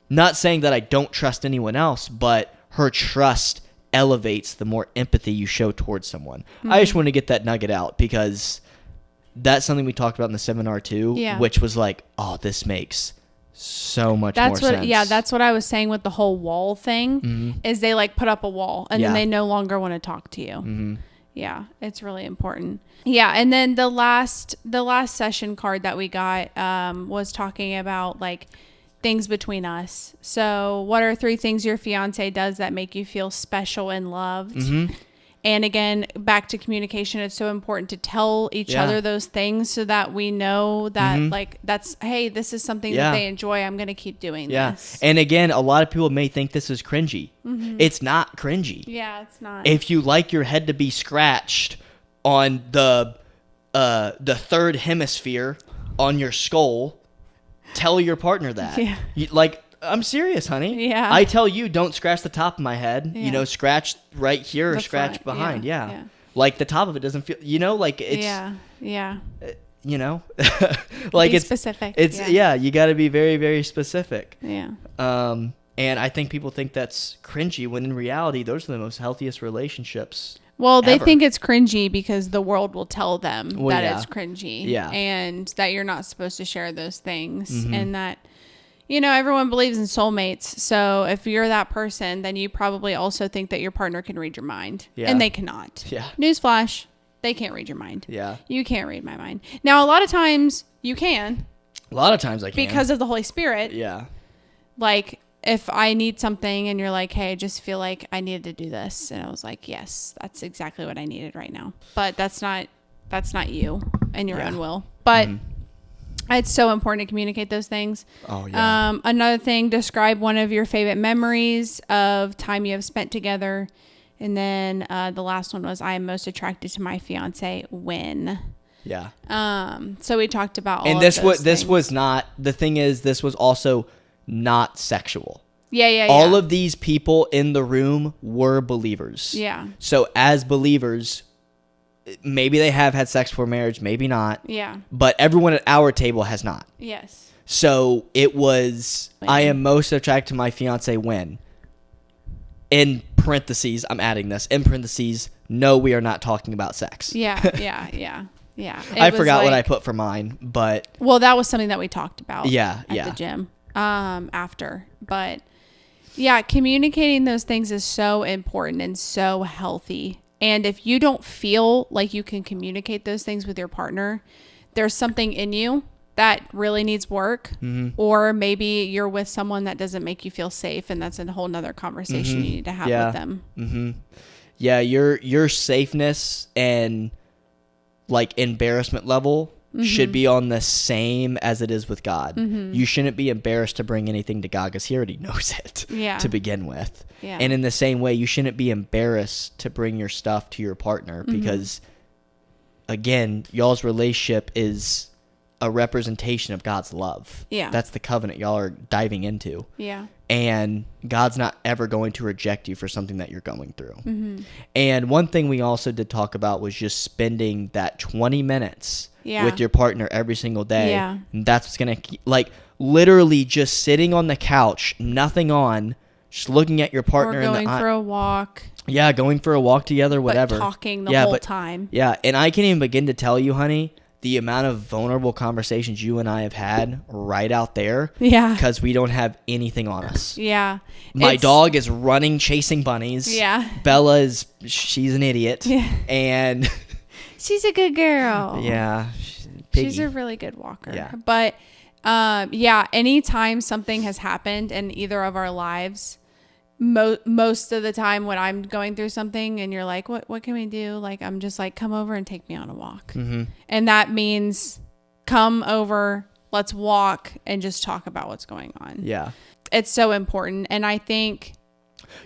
Not saying that I don't trust anyone else, but her trust elevates the more empathy you show towards someone. I just want to get that nugget out, because that's something we talked about in the seminar too, which was like, oh, this makes so much more sense. Yeah, that's what I was saying with the whole wall thing, is they like put up a wall and then they no longer want to talk to you. Yeah, it's really important. Yeah, and then the last session card that we got was talking about like things between us. So what are 3 things your fiance does that make you feel special and loved? And again, back to communication, it's so important to tell each other those things so that we know that like that's, hey, this is something that they enjoy. I'm going to keep doing this. And again, a lot of people may think this is cringy. It's not cringy. Yeah, it's not. If you like your head to be scratched on the third hemisphere on your skull, tell your partner that. Yeah. Like, I'm serious, honey. Yeah. I tell you, don't scratch the top of my head. Yeah. You know, scratch right here or scratch behind. Yeah. Like the top of it doesn't feel, you know, like it's. Yeah. You know, like be it's specific. It's you got to be very, very specific. Yeah. And I think people think that's cringy when in reality, those are the most healthiest relationships Well, they ever. think it's cringy because the world will tell them that yeah. it's cringy. Yeah. And that you're not supposed to share those things. And that, everyone believes in soulmates. So if you're that person, then you probably also think that your partner can read your mind. Yeah. And they cannot. Yeah. Newsflash, they can't read your mind. Yeah. You can't read my mind. Now, a lot of times you can. A lot of times I can. Because of the Holy Spirit. Yeah. Like, if I need something and you're like, hey, I just feel like I needed to do this. And I was like, yes, that's exactly what I needed right now. But that's not you and your own will. But it's so important to communicate those things. Oh, yeah. Another thing, describe one of your favorite memories of time you have spent together. And then the last one was, I am most attracted to my fiance when. Yeah. So we talked about all and of this those this things. was not, the thing is, this was also not sexual. Yeah. All of these people in the room were believers. Yeah. So as believers, maybe they have had sex before marriage, maybe not. Yeah. But everyone at our table has not. Yes. So it was, I am most attracted to my fiance when. In parentheses, I'm adding this. In parentheses, no, we are not talking about sex. Yeah. I forgot what I put for mine, but. Well, that was something that we talked about. At the gym. After. But yeah, communicating those things is so important and so healthy. And if you don't feel like you can communicate those things with your partner, there's something in you that really needs work. Or maybe you're with someone that doesn't make you feel safe, and that's a whole nother conversation you need to have with them. Yeah, your safeness and like embarrassment level should be on the same as it is with God. You shouldn't be embarrassed to bring anything to God because he already knows it to begin with. Yeah. And in the same way, you shouldn't be embarrassed to bring your stuff to your partner because, again, y'all's relationship is a representation of God's love. Yeah. That's the covenant y'all are diving into. Yeah. And God's not ever going to reject you for something that you're going through. And one thing we also did talk about was just spending that 20 minutes with your partner every single day. Yeah. And that's what's going to, like, literally just sitting on the couch, nothing on, just looking at your partner or in the eye. going for a walk. Yeah, going for a walk together, whatever. But talking the whole time. Yeah, and I can't even begin to tell you, honey, the amount of vulnerable conversations you and I have had right out there. Yeah. Because we don't have anything on us. Yeah. My dog is running, chasing bunnies. Yeah. Bella she's an idiot. Yeah. And she's a good girl. Yeah. She's a really good walker. Yeah. But anytime something has happened in either of our lives, most of the time when I'm going through something and you're like, what can we do? Like, I'm just like, come over and take me on a walk. And that means come over, let's walk and just talk about what's going on. Yeah. It's so important. And I think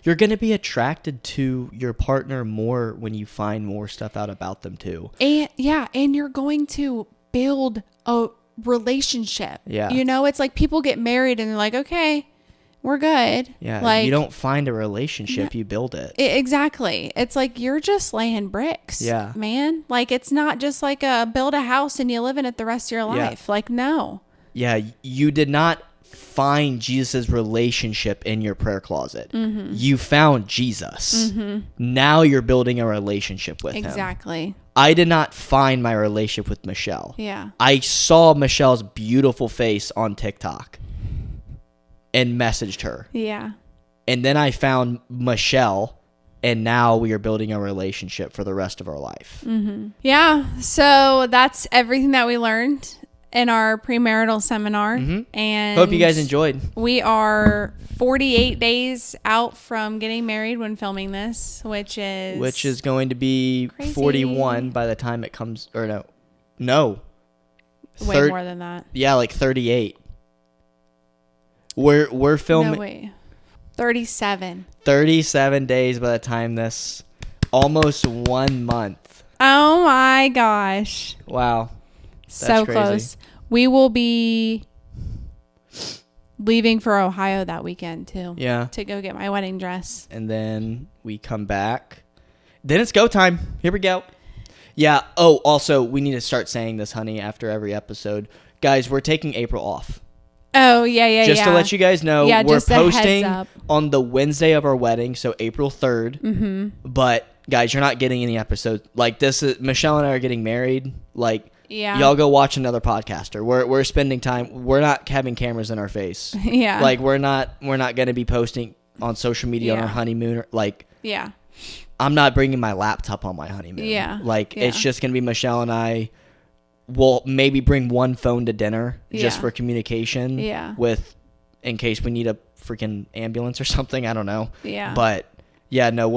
you're going to be attracted to your partner more when you find more stuff out about them too. And you're going to build a relationship. Yeah. It's like people get married and they're like, okay, we're good. Yeah. Like, you don't find a relationship, you build it. Exactly. It's like you're just laying bricks. Yeah. Man. Like, it's not just like build a house and you live in it the rest of your life. Like, no. Yeah. You did not find Jesus' relationship in your prayer closet. You found Jesus. Now you're building a relationship with him. Exactly. I did not find my relationship with Michelle. Yeah. I saw Michelle's beautiful face on TikTok and messaged her. Yeah. And then I found Michelle, and now we are building a relationship for the rest of our life. Yeah. So that's everything that we learned in our premarital seminar. And hope you guys enjoyed. We are 48 days out from getting married when filming this, which is going to be crazy. 41 by the time it comes, or no. Way more than that. Yeah, like 38. We're filming. No, wait. 37. 37 days by the time this, almost 1 month. Oh my gosh. Wow. So crazy. close. We will be leaving for Ohio that weekend too. Yeah. To go get my wedding dress. And then we come back. Then it's go time. Here we go. Yeah. Oh, also, we need to start saying this, honey, after every episode. Guys, we're taking April off. Oh, yeah. Just to let you guys know, we're just a heads posting up. on the Wednesday of our wedding, so April 3rd. But guys, you're not getting any episodes like this. Michelle and I are getting married. Like, yeah, y'all go watch another podcaster. We're spending time. We're not having cameras in our face. Yeah, like we're not going to be posting on social media on our honeymoon. Like, yeah, I'm not bringing my laptop on my honeymoon. Yeah, like it's just gonna be Michelle and I. We'll maybe bring one phone to dinner just for communication. Yeah, with in case we need a freaking ambulance or something. I don't know. Yeah, but yeah, no,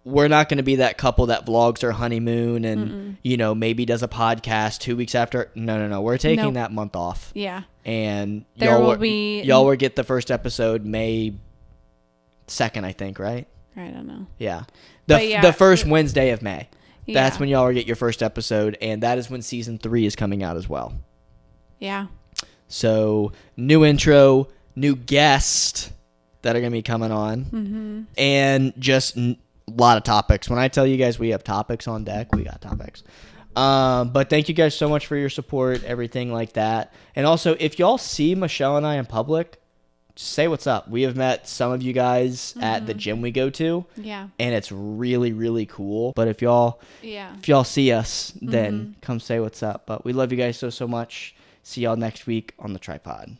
we're not going to be that couple that vlogs their honeymoon and, maybe does a podcast 2 weeks after. No. We're taking that month off. Yeah. And y'all will get the first episode May 2nd, I think, right? I don't know. Yeah. The first Wednesday of May. Yeah. That's when y'all will get your first episode. And that is when season 3 is coming out as well. Yeah. So new intro, new guest that are going to be coming on. Mm-hmm. And just a lot of topics. When I tell you guys we have topics on deck, we got topics. But thank you guys so much for your support, everything like that. And also, if y'all see Michelle and I in public, say what's up. We have met some of you guys at the gym we go to. Yeah. And it's really, really cool. But if y'all see us, then come say what's up. But we love you guys so much. See y'all next week on the tripod.